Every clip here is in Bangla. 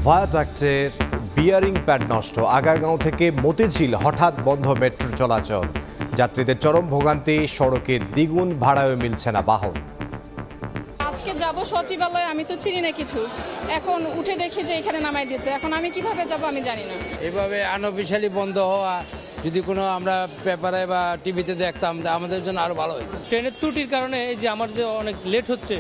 ভায়াডাক্টের বিয়ারিং প্যাড নষ্ট, আগারগাঁও থেকে মতিঝিল হঠাৎ বন্ধ মেট্রো চলাচল, যাত্রীদের চরম ভোগান্তি, সড়কে দ্বিগুণ ভাড়ায়ও মিলছে না বাহন। আজকে যাব সচিবালয়ে, আমি তো চিনি না কিছু, এখন উঠে দেখি যে এখানে নামাই দিয়েছে, এখন আমি কিভাবে যাব আমি জানি না। এভাবে আনঅফিশিয়ালি বন্ধ হওয়া যদি কোনো আমরা পেপারে বা টিভিতে দেখতাম আমাদের জন্য আরো ভালো হতো। ট্রেনের ত্রুটির কারণে এই যে আমার যে অনেক লেট হচ্ছে,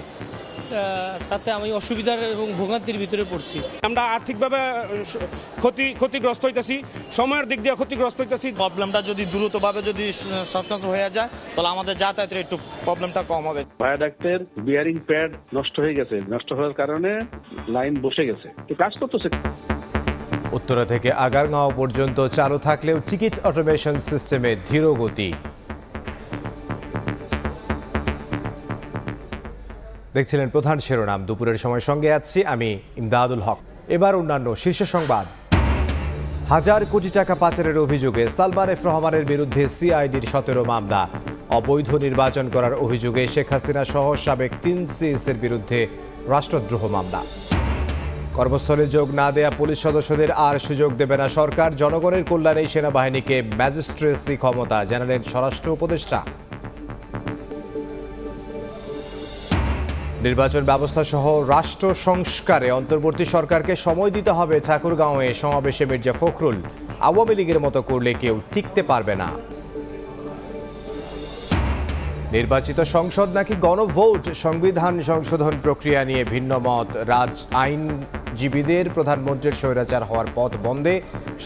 তাতে আমি অসুবিধার এবং ভোগান্তির ভিতরে পড়ছি। আমরা আর্থিকভাবে ক্ষতিগ্রস্ত হইতেছি, সময়ের দিক দিয়ে ক্ষতিগ্রস্ত হইতেছি। প্রবলেমটা যদি দ্রুতভাবে যদি সচেতন হয়ে যায় তাহলে আমাদের যাতায়াতের একটু প্রবলেমটা কম হবে। ভায়াডাক্টের বিয়ারিং প্যাড নষ্ট হয়ে গেছে, নষ্ট হওয়ার কারণে লাইন বসে গেছে, তো কাজ করতেছে। উত্তরা থেকে আগারগাঁও পর্যন্ত চালু থাকলেও টিকিট অটোমেশন সিস্টেমে ধীর গতি। দেখছিলেন প্রধান শিরোনাম, দুপুরের সময় সঙ্গে আছি আমি ইমদাদুল হক। এবার অন্যান্য শীর্ষ সংবাদ। 1000 কোটি টাকা পাচারের অভিযোগে সালমান এফ রহমানের বিরুদ্ধে সিআইডির 17 মামলা। অবৈধ নির্বাচন করার অভিযোগে শেখ হাসিনা সহ সাবেক 3 সিএসের বিরুদ্ধে রাষ্ট্রদ্রোহ মামলা। কর্মস্থলে যোগ না দেয়া পুলিশ সদস্যদের আর সুযোগ দেবে না সরকার, জনগণের কল্যাণে সেনাবাহিনীকে ম্যাজিস্ট্রেসি ক্ষমতা, জানালেন স্বরাষ্ট্র উপদেষ্টা। নির্বাচন ব্যবস্থা সহ রাষ্ট্র সংস্কারে অন্তর্বর্তী সরকারকে সময় দিতে হবে, ঠাকুরগাঁওয়ে সমাবেশে মির্জা ফখরুল। আওয়ামী লীগের মতো করলে কেউ টিকতে পারবে না। নির্বাচিত সংসদ নাকি গণভোট, সংবিধান সংশোধন প্রক্রিয়া নিয়ে ভিন্ন মত। আইনজীবীদের প্রধানমন্ত্রীর স্বৈরাচার হওয়ার পথ বন্ধে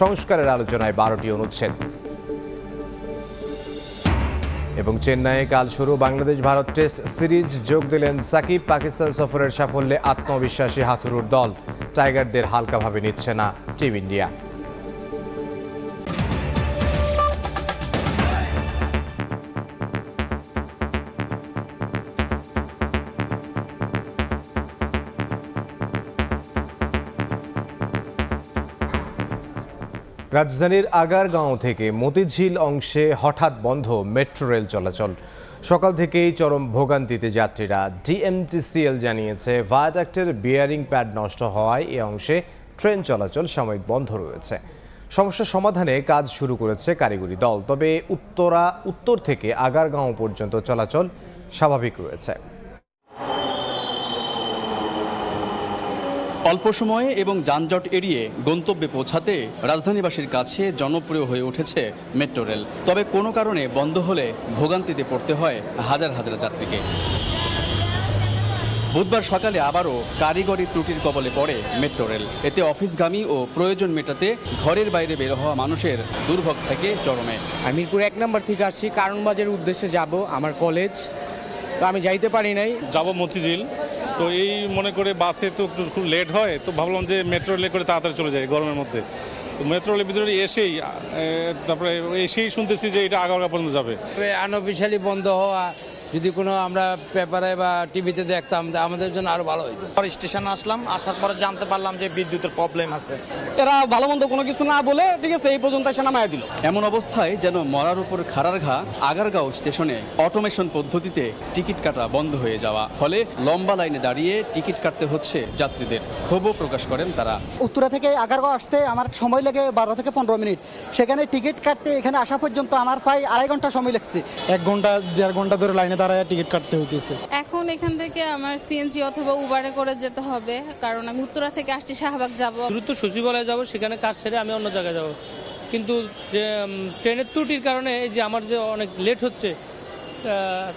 সংস্কারের আলোচনায় 12টি অনুচ্ছেদ। এবং চেন্নাইয়ে কাল শুরু বাংলাদেশ ভারত টেস্ট সিরিজ, যোগ দিলেন সাকিব। পাকিস্তান সফরের সাফল্যে আত্মবিশ্বাসী হাথুরুর দল, টাইগারদের হালকাভাবে নিচ্ছে না টিম ইন্ডিয়া। রাজধানীর আগারগাঁও থেকে মতিঝিল অংশে হঠাৎ বন্ধ মেট্রো রেল চলাচল। সকাল থেকেই চরম ভোগান্তিতে যাত্রীরা। ডিএমটিসিএল জানিয়েছে ভায়াডাক্টের বিয়ারিং প্যাড নষ্ট হওয়ায় এ অংশে ট্রেন চলাচল সাময়িক বন্ধ রয়েছে। সমস্যা সমাধানে কাজ শুরু করেছে কারিগরি দল, তবে উত্তর থেকে আগারগাঁও পর্যন্ত চলাচল স্বাভাবিক রয়েছে। অল্প সময়ে এবং যানজট এড়িয়ে গন্তব্যে পৌঁছাতে রাজধানীবাসীর কাছে জনপ্রিয় হয়ে উঠেছে মেট্রো রেল। তবে কোনো কারণে বন্ধ হলে ভোগান্তিতে পড়তে হয় হাজার হাজার যাত্রীকে। বুধবার সকালে আবারও কারিগরি ত্রুটির কবলে পড়ে মেট্রো রেল। এতে অফিসগামী ও প্রয়োজন মেটাতে ঘরের বাইরে বের হওয়া মানুষের দুর্ভোগ থাকে চরমে। আমি মিরপুর 1 নম্বর থেকে আসছি, কারণবাজারের উদ্দেশ্যে যাব, আমার কলেজ, তো আমি যাইতে পারি নাই। যাব মতিঝিল, তো এই মনে করে বাসে তো একটু খুব লেট হয়, তো ভাবলাম যে মেট্রো রেলে করে তাড়াতাড়ি চলে যাই গরমের মধ্যে। তো মেট্রো রেলের ভিতরে তারপরে এসেই শুনতেছি যে এটা আগারগাঁও পর্যন্ত যাবে। আনঅফিশিয়ালি বন্ধ হওয়া যদি কোনো আমরা পেপারে বা টিভিতে দেখতাম আমাদের জন্য আরো ভালো হতো। স্টেশনে আসলাম, আসার পরে জানতে পারলাম যে বিদ্যুতের প্রবলেম আছে। এরা ভালো মন্দ কোনো কিছু না বলে ঠিক আছে এই পর্যন্ত এসে নামায় দিল। এমন অবস্থায় যেন মরার উপর খাড়ার ঘা আগারগাঁও স্টেশনে অটোমেশন পদ্ধতিতে টিকিট কাটা বন্ধ হয়ে যাওয়া, ফলে লম্বা লাইনে দাঁড়িয়ে টিকিট কাটতে হচ্ছে যাত্রীদের। ক্ষোভও প্রকাশ করেন তারা। উত্তরা থেকে আগারগাঁও আসতে আমার সময় লাগে 12 থেকে 15 মিনিট, সেখানে টিকিট কাটতে এখানে আসা পর্যন্ত আমার প্রায় 2.5 ঘন্টা সময় লাগছে। 1 ঘন্টা 1.5 ঘন্টা ধরে লাইনে দাঁড়ায় টিকিট কাটতে হইতেছে। এখন এখান থেকে আমার সিএনজি অথবা উবারে করে যেতে হবে, কারণ আমি উত্তরা থেকে আসছি, শাহবাগ যাব। দ্রুত সচিবালয়ে যাব, সেখানে কাজ সেরে আমি অন্য জায়গায় যাব, কিন্তু যে ট্রেনের ত্রুটির কারণে এই যে আমার যে অনেক লেট হচ্ছে,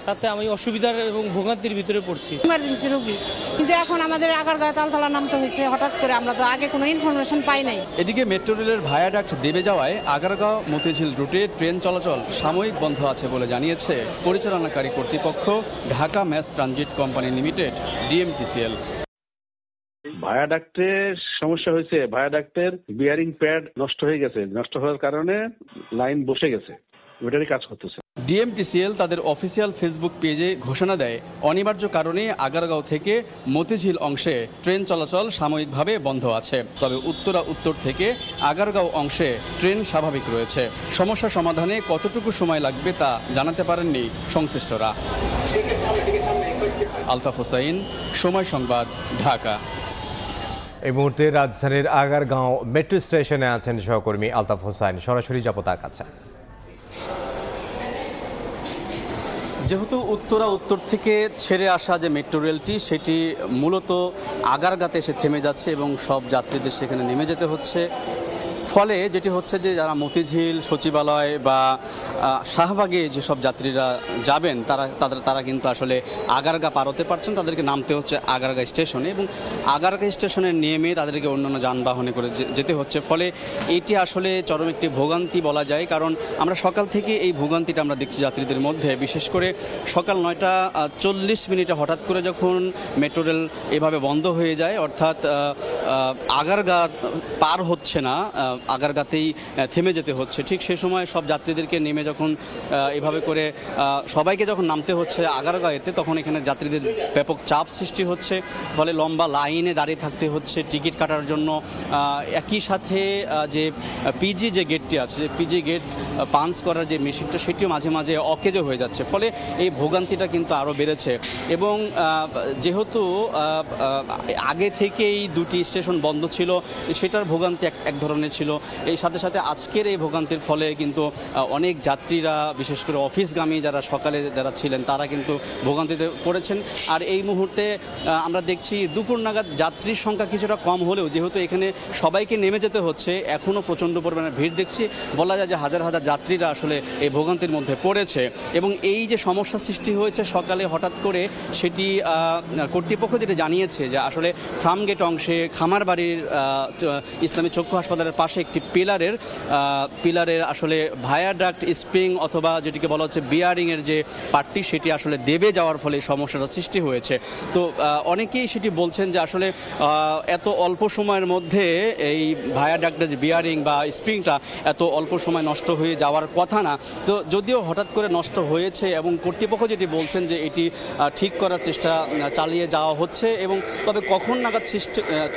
তাতে আমি অসুবিধার এবং ভোগান্তির ভিতরে পড়ছি। ইমার্জেন্সি রোগী, কিন্তু এখন আমাদের আগারগাঁও তালতলা নামতে হয়েছে হঠাৎ করে, আমরা তো আগে কোনো ইনফরমেশন পাই নাই। এদিকে মেট্রো রেলের ভায়াডাক্ট দেবে যাওয়ায় আগারগাঁও মতিঝিল রুটে ট্রেন চলাচল সাময়িক বন্ধ আছে বলে জানিয়েছে পরিচালনাকারী কর্তৃপক্ষ Dhaka mass transit company limited, DMTCL. ভায়াডাক্টের সমস্যা হয়েছে, ভায়াডাক্টের বিয়ারিং প্যাড নষ্ট হয়ে গেছে, নষ্ট হওয়ার কারণে লাইন বসে গেছে, ওইটারই কাজ করতেছে। ডিএমটিসিএল তাদের অফিসিয়াল ফেসবুক পেজে ঘোষণা দেয় অনিবার্য কারণে আগারগাঁও থেকে মতিঝিল অংশে ট্রেন চলাচল সাময়িকভাবে বন্ধ আছে, তবে উত্তর থেকে আগারগাঁও অংশে ট্রেন স্বাভাবিক রয়েছে। সমস্যা সমাধানে কতটুকু সময় লাগবে তা জানাতে পারেননি সংশ্লিষ্টরা। আলতাফ হোসাইন, সময় সংবাদ, ঢাকা। এই মুহূর্তে রাজধানীর আগারগাঁও মেট্রো স্টেশনে আছেন সহকর্মী আলতাফ হোসেন, সরাসরি যাব তার কাছে। যেহেতু উত্তর থেকে ছেড়ে আসা যে মেট্রো রেলটি সেটি মূলত আগারগাঁতে এসে থেমে যাচ্ছে এবং সব যাত্রীদের সেখানে নেমে যেতে হচ্ছে। ফলে যেটি হচ্ছে যে যারা মতিঝিল, সচিবালয় বা শাহবাগে যেসব যাত্রীরা যাবেন তারা কিন্তু আসলে আগারগাঁ পার হতে পারছেন, তাদেরকে নামতে হচ্ছে আগারগাঁ স্টেশনে এবং আগারগাঁ স্টেশনে নেমে তাদেরকে অন্যান্য যানবাহনে করে যেতে হচ্ছে। ফলে এটি আসলে চরম একটি ভোগান্তি বলা যায়, কারণ আমরা সকাল থেকে এই ভোগান্তিটা আমরা দেখছি যাত্রীদের মধ্যে। বিশেষ করে সকাল 9:40 হঠাৎ করে যখন মেট্রো রেল এভাবে বন্ধ হয়ে যায়, অর্থাৎ আগারগাঁ পার হচ্ছে না, আগারগাঁতেই থেমে যেতে হচ্ছে, ঠিক সেই সময় সব যাত্রীদেরকে নেমে যখন এভাবে করে সবাইকে যখন নামতে হচ্ছে আগারগাঁওতে, তখন এখানে যাত্রীদের ব্যাপক চাপ সৃষ্টি হচ্ছে। ফলে লম্বা লাইনে দাঁড়িয়ে থাকতে হচ্ছে টিকিট কাটার জন্য। একই সাথে যে পিজি যে গেটটি আছে, যে পিজি গেট পাঞ্চ করার যে মেশিনটা, সেটিও মাঝে মাঝে অকেজো হয়ে যাচ্ছে। ফলে এই ভোগান্তিটা কিন্তু আরও বেড়েছে এবং যেহেতু আগে থেকেই দুটি স্টেশন বন্ধ ছিল, সেটার ভোগান্তি এক ধরনের ছিল। এই সাথে সাথে আজকের এই ভোগান্তির ফলে কিন্তু অনেক যাত্রীরা, বিশেষ করে অফিসগামী যারা সকালে যারা ছিলেন, তারা কিন্তু ভোগান্তিতে পড়েছেন। আর এই মুহূর্তে আমরা দেখছি দুপুর নাগাদ যাত্রীর সংখ্যা কিছুটা কম হলেও যেহেতু এখানে সবাইকে নেমে যেতে হচ্ছে, এখনও প্রচণ্ড পরিমাণে ভিড় দেখছি। বলা যায় যে হাজার হাজার যাত্রীরা আসলে এই ভোগান্তির মধ্যে পড়েছে এবং এই যে সমস্যা সৃষ্টি হয়েছে সকালে হঠাৎ করে, সেটি কর্তৃপক্ষ যেটা জানিয়েছে যে আসলে ফার্মগেট অংশে খামারবাড়ির ইসলামী চক্ষু হাসপাতালের পাশে একটি পিলারের আসলে ভায়াডাক্ট স্প্রিং অথবা যেটিকে বলা হচ্ছে বিয়ারিংয়ের যে পার্টটি, সেটি আসলে দেবে যাওয়ার ফলে সমস্যাটা সৃষ্টি হয়েছে। তো অনেকেই সেটি বলছেন যে আসলে এত অল্প সময়ের মধ্যে এই ভায়াডাক্টের বিয়ারিং বা স্প্রিংটা এত অল্প সময় নষ্ট হয়ে যাওয়ার কথা না। তো যদিও হঠাৎ করে নষ্ট হয়েছে এবং কর্তৃপক্ষ যেটি বলছেন যে এটি ঠিক করার চেষ্টা চালিয়ে যাওয়া হচ্ছে, এবং তবে কখন নাগাদ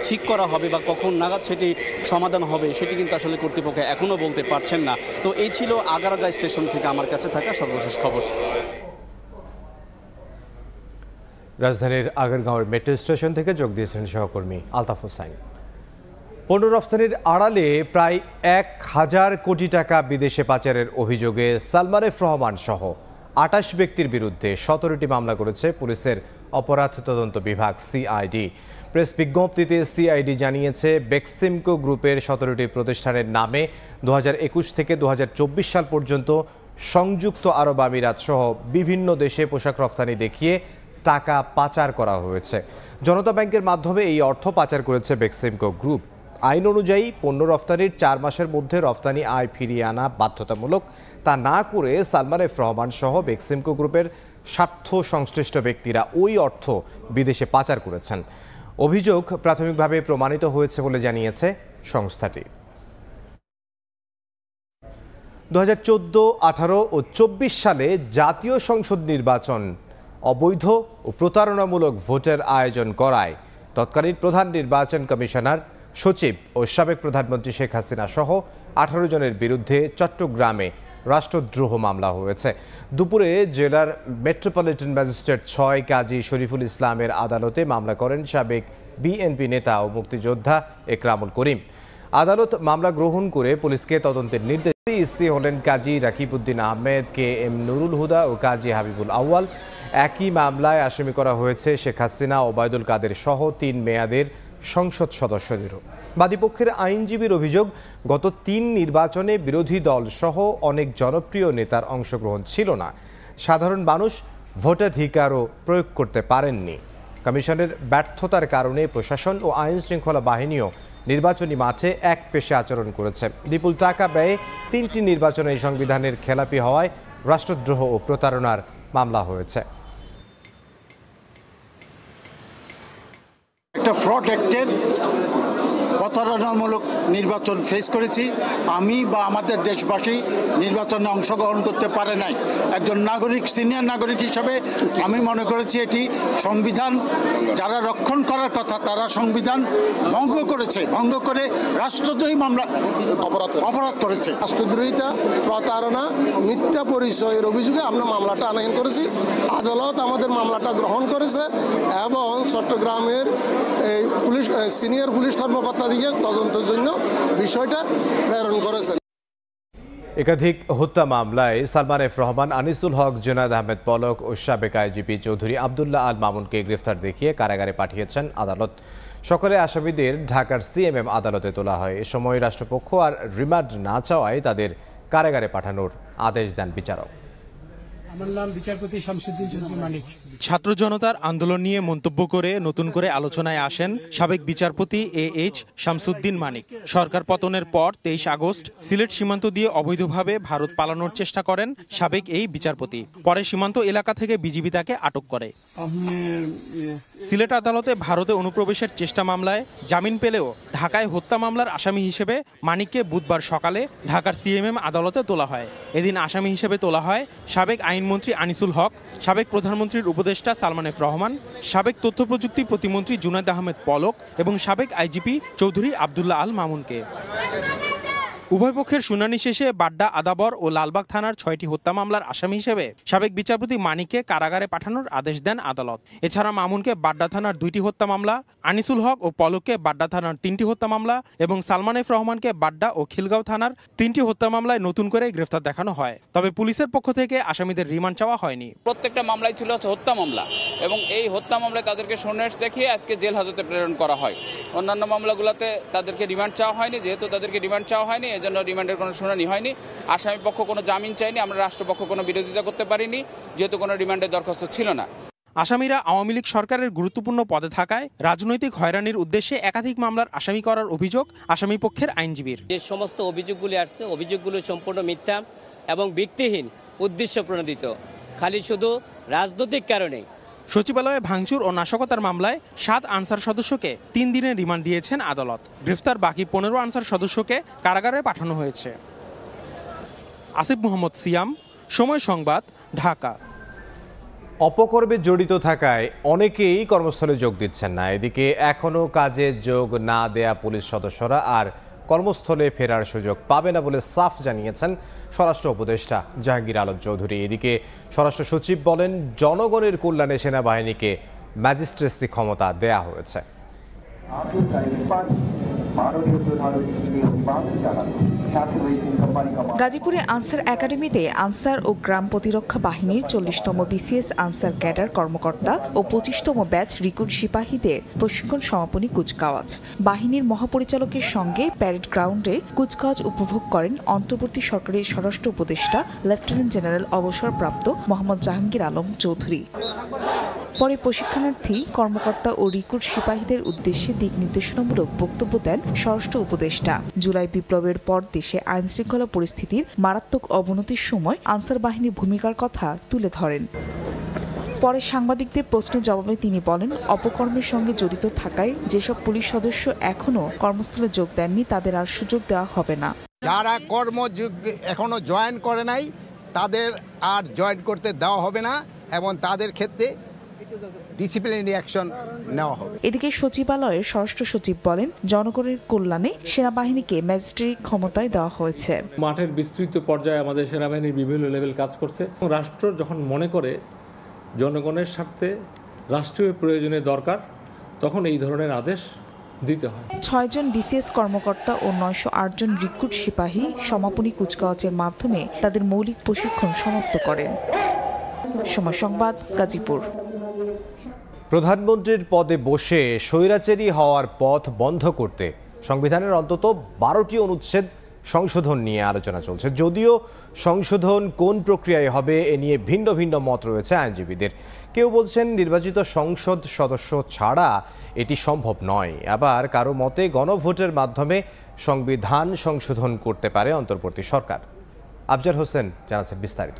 ঠিক করা হবে বা কখন নাগাদ সেটি সমাধান হবে সেটি কিন্তু আসলে কর্তৃপক্ষ এখনও বলতে পারছেন না। তো এই ছিল আগারগাঁ স্টেশন থেকে আমার কাছে থাকা সর্বশেষ খবর। রাজধানীর আগারগাঁওয়ের মেট্রো স্টেশন থেকে যোগ দিয়েছেন সহকর্মী আলতাফ হোসেন। পণ্য রফতানির আড়ালে প্রায় 1000 কোটি টাকা বিদেশে পাচারের অভিযোগে সালমান এফ রহমান সহ 28 ব্যক্তির বিরুদ্ধে 17টি মামলা করেছে পুলিশের অপরাধ তদন্ত বিভাগ সিআইডি। প্রেস বিজ্ঞপ্তিতে সিআইডি জানিয়েছে, বেক্সিমকো গ্রুপের 17টি প্রতিষ্ঠানের নামে 2021 থেকে 2024 সাল পর্যন্ত সংযুক্ত আরব আমিরাত সহ বিভিন্ন দেশে পোশাক রফতানি দেখিয়ে টাকা পাচার করা হয়েছে। জনতা ব্যাংকের মাধ্যমে এই অর্থ পাচার করেছে বেক্সিমকো গ্রুপ। আইন অনুযায়ী পণ্য রফতানির 4 মাসের মধ্যে রফতানি আয় ফিরিয়ে আনা বাধ্যতামূলক। তা না করে সালমান এফ রহমান সহ বেক্সিমকো গ্রুপের স্বার্থ সংশ্লিষ্ট ব্যক্তিরা ওই অর্থ বিদেশে পাচার করেছেন। অভিযোগ প্রাথমিকভাবে প্রমাণিত হয়েছে বলে জানিয়েছে সংস্থাটি। 2014, 18 ও 24 সালে জাতীয় সংসদ নির্বাচন অবৈধ ও প্রতারণামূলক ভোটের আয়োজন করায় তৎকালীন প্রধান নির্বাচন কমিশনার, সচিব ও সাবেক প্রধানমন্ত্রী শেখ হাসিনা সহ 18 জনের বিরুদ্ধে চট্টগ্রামে রাষ্ট্রদ্রোহ মামলা হয়েছে। দুপুরে জেলার মেট্রোপলিটন ম্যাজিস্ট্রেট 6 কাজী শরীফুল ইসলামের আদালতে মামলা করেন সাবেক বিএনপি নেতা ও মুক্তিযোদ্ধা একরামুল করিম। আদালত মামলা গ্রহণ করে পুলিশকে তদন্তের নির্দেশ দিয়ে হলেন কাজী রাকিবউদ্দিন আহমেদ, কে এম নুরুল হুদা ও কাজী হাবিবুল আউয়াল। একই মামলায় আসামি করা হয়েছে শেখ হাসিনা, ওবায়দুল কাদের সহ 3 মেয়াদের সংসদ সদস্যদেরও। বাদীপক্ষের আইনজীবীর অভিযোগ, গত 3 নির্বাচনে বিরোধী দল সহ অনেক জনপ্রিয় নেতার অংশগ্রহণ ছিল না। সাধারণ মানুষ ভোটাধিকারও প্রয়োগ করতে পারেননি। কমিশনের ব্যর্থতার কারণে প্রশাসন ও আইন শৃঙ্খলা বাহিনীও নির্বাচনী মাঠে একপেশে আচরণ করেছে। বিপুল টাকা ব্যয়ে 3টি নির্বাচনে সংবিধানের খেলাপি হওয়ায় রাষ্ট্রদ্রোহ ও প্রতারণার মামলা হয়েছে। একটা ফ্রড অ্যাক্টের কথা প্রতারণামূলক নির্বাচন ফেস করেছি। আমি বা আমাদের দেশবাসী নির্বাচনে অংশগ্রহণ করতে পারে নাই। একজন নাগরিক, সিনিয়র নাগরিক হিসাবে আমি মনে করেছি এটি সংবিধান যারা রক্ষণ করার কথা তারা সংবিধান ভঙ্গ করেছে, ভঙ্গ করে রাষ্ট্রদ্রোহী মামলা অপরাধ করেছে। রাষ্ট্রদ্রোহিতা, প্রতারণা, মিথ্যা পরিচয়ের অভিযোগে আমরা মামলাটা আনায়ন করেছি। আদালত আমাদের মামলাটা গ্রহণ করেছে এবং চট্টগ্রামের এই পুলিশ সিনিয়র পুলিশ কর্মকর্তা দিয়ে তদন্তের জন্য বিষয়টা প্রেরণ করেছেন। একাধিক হত্যা মামলায় সালমান এফ রহমান, আনিসুল হক, জুনায়েদ আহমেদ পলক ও সাবেক আইজিপি চৌধুরী আবদুল্লাহ আল মামুনকে গ্রেফতার দেখিয়ে কারাগারে পাঠিয়েছেন আদালত। সকলে আসামিদের ঢাকার সিএমএম আদালতে তোলা হয়। এ সময় রাষ্ট্রপক্ষ আর রিমান্ড না চাওয়ায় তাদের কারাগারে পাঠানোর আদেশ দেন বিচারক। আমার নাম বিচারপতি শামসুদ্দিন চৌধুরী মানিক। ছাত্র জনতার আন্দোলন নিয়ে মন্তব্য করে নতুন করে আলোচনায় আসেন সাবেক বিচারপতি AH শামসুদ্দিন মানিক। সরকার পতনের পর 23 আগস্ট সিলেট সীমান্ত দিয়ে অবৈধভাবে ভারত পালানোর চেষ্টা করেন সাবেক এই বিচারপতি। পরে সীমান্ত এলাকা থেকে বিজিবি তাকে আটক করে। সিলেট আদালতে ভারতে অনুপ্রবেশের চেষ্টা মামলায় জামিন পেলেও ঢাকায় হত্যা মামলার আসামি হিসেবে মানিককে বুধবার সকালে ঢাকার সিএমএম আদালতে তোলা হয়। এদিন আসামি হিসেবে তোলা হয় সাবেক আইনমন্ত্রী আনিসুল হক, সাবেক প্রধানমন্ত্রীর উপদেষ্টা সালমান এফ রহমান, সাবেক তথ্য প্রযুক্তি প্রতিমন্ত্রী জুনায়েদ আহমেদ পলক এবং সাবেক আইজিপি চৌধুরী আবদুল্লাহ আল মামুনকে। উভয় পক্ষের শুনানি শেষে বাড্ডা, আদাবর ও লালবাগ থানার 6টি হত্যা মামলার আসামি হিসেবে সাবেক বিচারপতি মানিককে কারাগারে পাঠানোর আদেশ দেন আদালত। এছাড়া মামুনকে বাড্ডা থানার 2টি হত্যা মামলা, আনিসুল হক ও পলককে বাড্ডা থানার 3টি হত্যা মামলা এবং সালমান এফ রহমানকে বাড্ডা ও খিলগাঁও থানার 3টি হত্যা মামলায় নতুন করে গ্রেফতার দেখানো হয়। তবে পুলিশের পক্ষ থেকে আসামিদের রিমান্ড চাওয়া হয়নি। প্রত্যেকটা মামলাই ছিল হত্যা মামলা এবং এই হত্যা মামলায় তাদেরকে সুনির্দেশ দেখিয়ে আজকে জেল হাজতে প্রেরণ করা হয়। অন্যান্য মামলাগুলোতে তাদেরকে রিমান্ড চাওয়া হয়নি। যেহেতু তাদেরকে রিমান্ড চাওয়া হয়নি, এজন্য রিমান্ডের কোনো শুনানি হয়নি। আসামি পক্ষ কোনো জামিন চায়নি। আমরা রাষ্ট্রপক্ষ কোনো বিরোধিতা করতে পারিনি, যেহেতু কোনো রিমান্ডের দরখাস্ত ছিল না। আসামিরা আওয়ামী লীগ সরকারের গুরুত্বপূর্ণ পদে থাকায় রাজনৈতিক হয়রানির উদ্দেশ্যে একাধিক মামলার আসামি করার অভিযোগ আসামি পক্ষের আইনজীবীর। যে সমস্ত অভিযোগগুলি আসছে, অভিযোগগুলো সম্পূর্ণ মিথ্যা এবং ভিত্তিহীন, উদ্দেশ্য প্রণোদিত, খালি শুধু রাজনৈতিক কারণে। সচিবালয়ে ভাঙচুর ও নাশকতার মামলায় 7 আনসার সদস্যকে 3 দিনের রিমান্ড দিয়েছেন আদালত। গ্রেফতার বাকি 15 আনসার সদস্যকে কারাগারে পাঠানো হয়েছে। আসিফ মোহাম্মদ সিয়াম, সময় সংবাদ, ঢাকা। অপকর্মে জড়িত থাকায় অনেকেই কর্মস্থলে যোগ দিচ্ছেন না। এদিকে এখনও কাজে যোগ না দেয়া পুলিশ সদস্যরা আর কর্মস্থলে ফেরার সুযোগ পাবে না বলে সাফ জানিয়েছেন স্বরাষ্ট্র উপদেষ্টা জাহাঙ্গীর আলম চৌধুরী। এদিকে স্বরাষ্ট্র সচিব বলেন, জনগণের কল্যাণে সেনাবাহিনীকে ম্যাজিস্ট্রেসি ক্ষমতা দেয়া হয়েছে। গাজীপুরে আনসার একাডেমিতে আনসার ও গ্রাম প্রতিরক্ষা বাহিনীর 40তম BCS আনসার ক্যাডার কর্মকর্তা ও 25তম ব্যাচ রিক্রুট সিপাহীদের প্রশিক্ষণ সমাপনী কুচকাওয়াজ। বাহিনীর মহাপরিচালকের সঙ্গে প্যারেড গ্রাউন্ডে কুচকাওয়াজ উপভোগ করেন অন্তর্বর্তী সরকারের স্বরাষ্ট্র উপদেষ্টা লেফটেন্যান্ট জেনারেল অবসরপ্রাপ্ত মোহাম্মদ জাহাঙ্গীর আলম চৌধুরী। পরে প্রশিক্ষণার্থী কর্মকর্তা ও রিক্রুট সিপাহীদের উদ্দেশ্যে দিক নির্দেশনামূলক বক্তব্য দেন স্বরাষ্ট্র উপদেষ্টা। জুলাই বিপ্লবের পর দেশে আইনশৃঙ্খলা পরিস্থিতির মারাত্মক অবনতির সময় আনসার বাহিনীর ভূমিকার কথা তুলে ধরেন। পরে সাংবাদিকদের প্রশ্নের জবাবে তিনি বলেন, অপকর্মের সঙ্গে জড়িত থাকায় যেসব পুলিশ সদস্য এখনও কর্মস্থলে যোগ দেননি তাদের আর সুযোগ দেওয়া হবে না। যারা কর্মযোগ এখনো জয়েন করে নাই তাদের আর জয়েন করতে দেওয়া হবে না এবং তাদের ক্ষেত্রে ডিসিপ্লিনারি অ্যাকশন নেওয়া হবে। এদিকে সচিবালয়ের স্বরাষ্ট্র সচিব বলেন, জনগণের কল্যাণে সেনাবাহিনীকে ম্যাজিস্ট্রেট ক্ষমতায় দেওয়া হয়েছে। মাঠের বিস্তৃত পর্যায়ে আমাদের সেনাবাহিনীর বিভিন্ন লেভেল কাজ করছে। রাষ্ট্র যখন মনে করে জনগণের স্বার্থে রাষ্ট্রীয় প্রয়োজনে দরকার, তখন এই ধরনের আদেশ দিতে হয়। 6 জন BCS কর্মকর্তা ও 908 জন রিক্রুট সিপাহী সমাপনী কুচকাওয়াজের মাধ্যমে তাদের মৌলিক প্রশিক্ষণ সমাপ্ত করেন। সময় সংবাদ, গাজীপুর। প্রধানমন্ত্রীর পদে বসে স্বৈরাচারী হওয়ার পথ বন্ধ করতে সংবিধানের অন্তত 12টি অনুচ্ছেদ সংশোধন নিয়ে আলোচনা চলছে। যদিও সংশোধন কোন প্রক্রিয়ায় হবে এ নিয়ে ভিন্ন ভিন্ন মত রয়েছে আইনজীবীদের। কেউ বলছেন নির্বাচিত সংসদ সদস্য ছাড়া এটি সম্ভব নয়, আবার কারো মতে গণভোটের মাধ্যমে সংবিধান সংশোধন করতে পারে অন্তর্বর্তী সরকার। আফজাল হোসেন জানাচ্ছেন বিস্তারিত।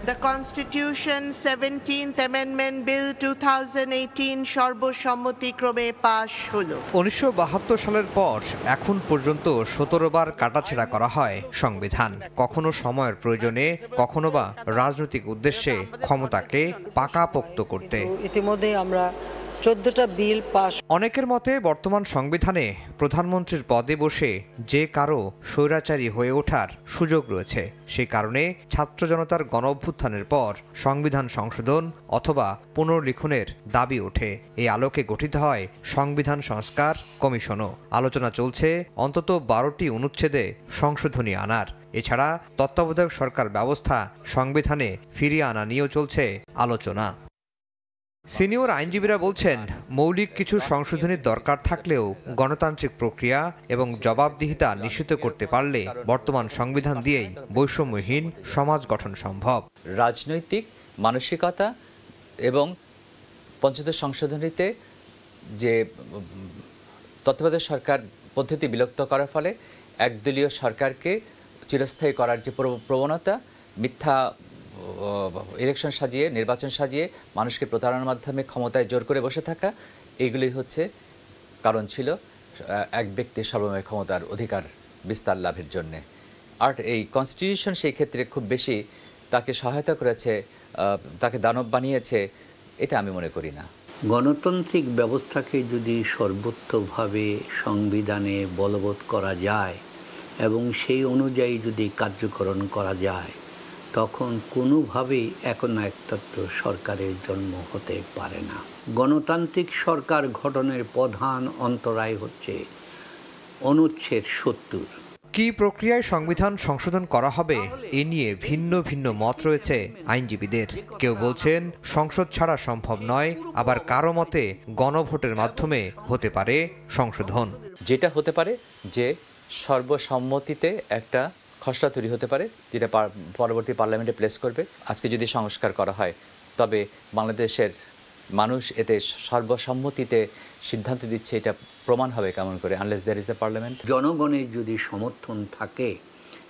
The Constitution 17th Amendment Bill 2018 সর্বসম্মতিক্রমে পাশ হলো। 1972 সালের পর এখন পর্যন্ত 17 বার কাটাছেঁড়া করা হয় সংবিধান, কখনো সময়ের প্রয়োজনে, কখনো বা রাজনৈতিক উদ্দেশ্যে ক্ষমতাকে পাকাপোক্ত করতে। ইতিমধ্যে আমরা 14টা বিল পাস। অনেকের মতে বর্তমান সংবিধানে প্রধানমন্ত্রীর পদে বসে যে কারো স্বৈরাচারী হয়ে ওঠার সুযোগ রয়েছে। সেই কারণে ছাত্র জনতার গণঅভ্যুত্থানের পর সংবিধান সংশোধন অথবা পুনর্লিখনের দাবি ওঠে। এই আলোকে গঠিত হয় সংবিধান সংস্কার কমিশনও। আলোচনা চলছে অন্তত 12টি অনুচ্ছেদে সংশোধনী আনার। এছাড়া তত্ত্বাবধায়ক সরকার ব্যবস্থা সংবিধানে ফিরিয়ে আনা নিয়েও চলছে আলোচনা। সিনিয়র আইনজীবীরা বলছেন, মৌলিক কিছু সংশোধনীর দরকার থাকলেও গণতান্ত্রিক প্রক্রিয়া এবং জবাবদিহিতা নিশ্চিত করতে পারলে বর্তমান সংবিধান দিয়েই বৈষম্যহীন সমাজ গঠন সম্ভব। রাজনৈতিক মানসিকতা এবং পঞ্চদশ সংশোধনীতে যে তত্ত্বাবধায়ক সরকার পদ্ধতি বিলুপ্ত করার ফলে একদলীয় সরকারকে চিরস্থায়ী করার যে প্রবণতা, মিথ্যা ইলেকশন সাজিয়ে, নির্বাচন সাজিয়ে মানুষকে প্রতারণার মাধ্যমে ক্ষমতায় জোর করে বসে থাকা, এইগুলি হচ্ছে কারণ ছিল এক ব্যক্তির সর্বময় ক্ষমতার অধিকার বিস্তার লাভের জন্যে। আর এই কনস্টিটিউশন সেই ক্ষেত্রে খুব বেশি তাকে সহায়তা করেছে, তাকে দানব বানিয়েছে, এটা আমি মনে করি না। গণতান্ত্রিক ব্যবস্থাকে যদি সর্বোচ্চভাবে সংবিধানে বলবৎ করা যায় এবং সেই অনুযায়ী যদি কার্যকরণ করা যায়, তখন কোনোভাবেই একনায়কতন্ত্র সরকারের জন্ম হতে পারে না। গণতান্ত্রিক সরকার গঠনের প্রধান অন্তরায় হচ্ছে অনুচ্ছেদ 70। কি প্রক্রিয়ায় সংবিধান সংশোধন করা হবে এ নিয়ে ভিন্ন ভিন্ন মত রয়েছে আইনজীবীদের। কেউ বলছেন সংসদ ছাড়া সম্ভব নয়, আবার কারো মতে গণভোটের মাধ্যমে হতে পারে সংশোধন। যেটা হতে পারে যে সর্বসম্মতিতে একটা খসড়া তৈরি হতে পারে, যেটা পরবর্তী পার্লামেন্টে প্লেস করবে। আজকে যদি সংস্কার করা হয় তবে বাংলাদেশের মানুষ এতে সর্বসম্মতিতে সিদ্ধান্ত দিচ্ছে, এটা প্রমাণ হবে কেমন করে, unless there is a parliament. জনগণের যদি সমর্থন থাকে,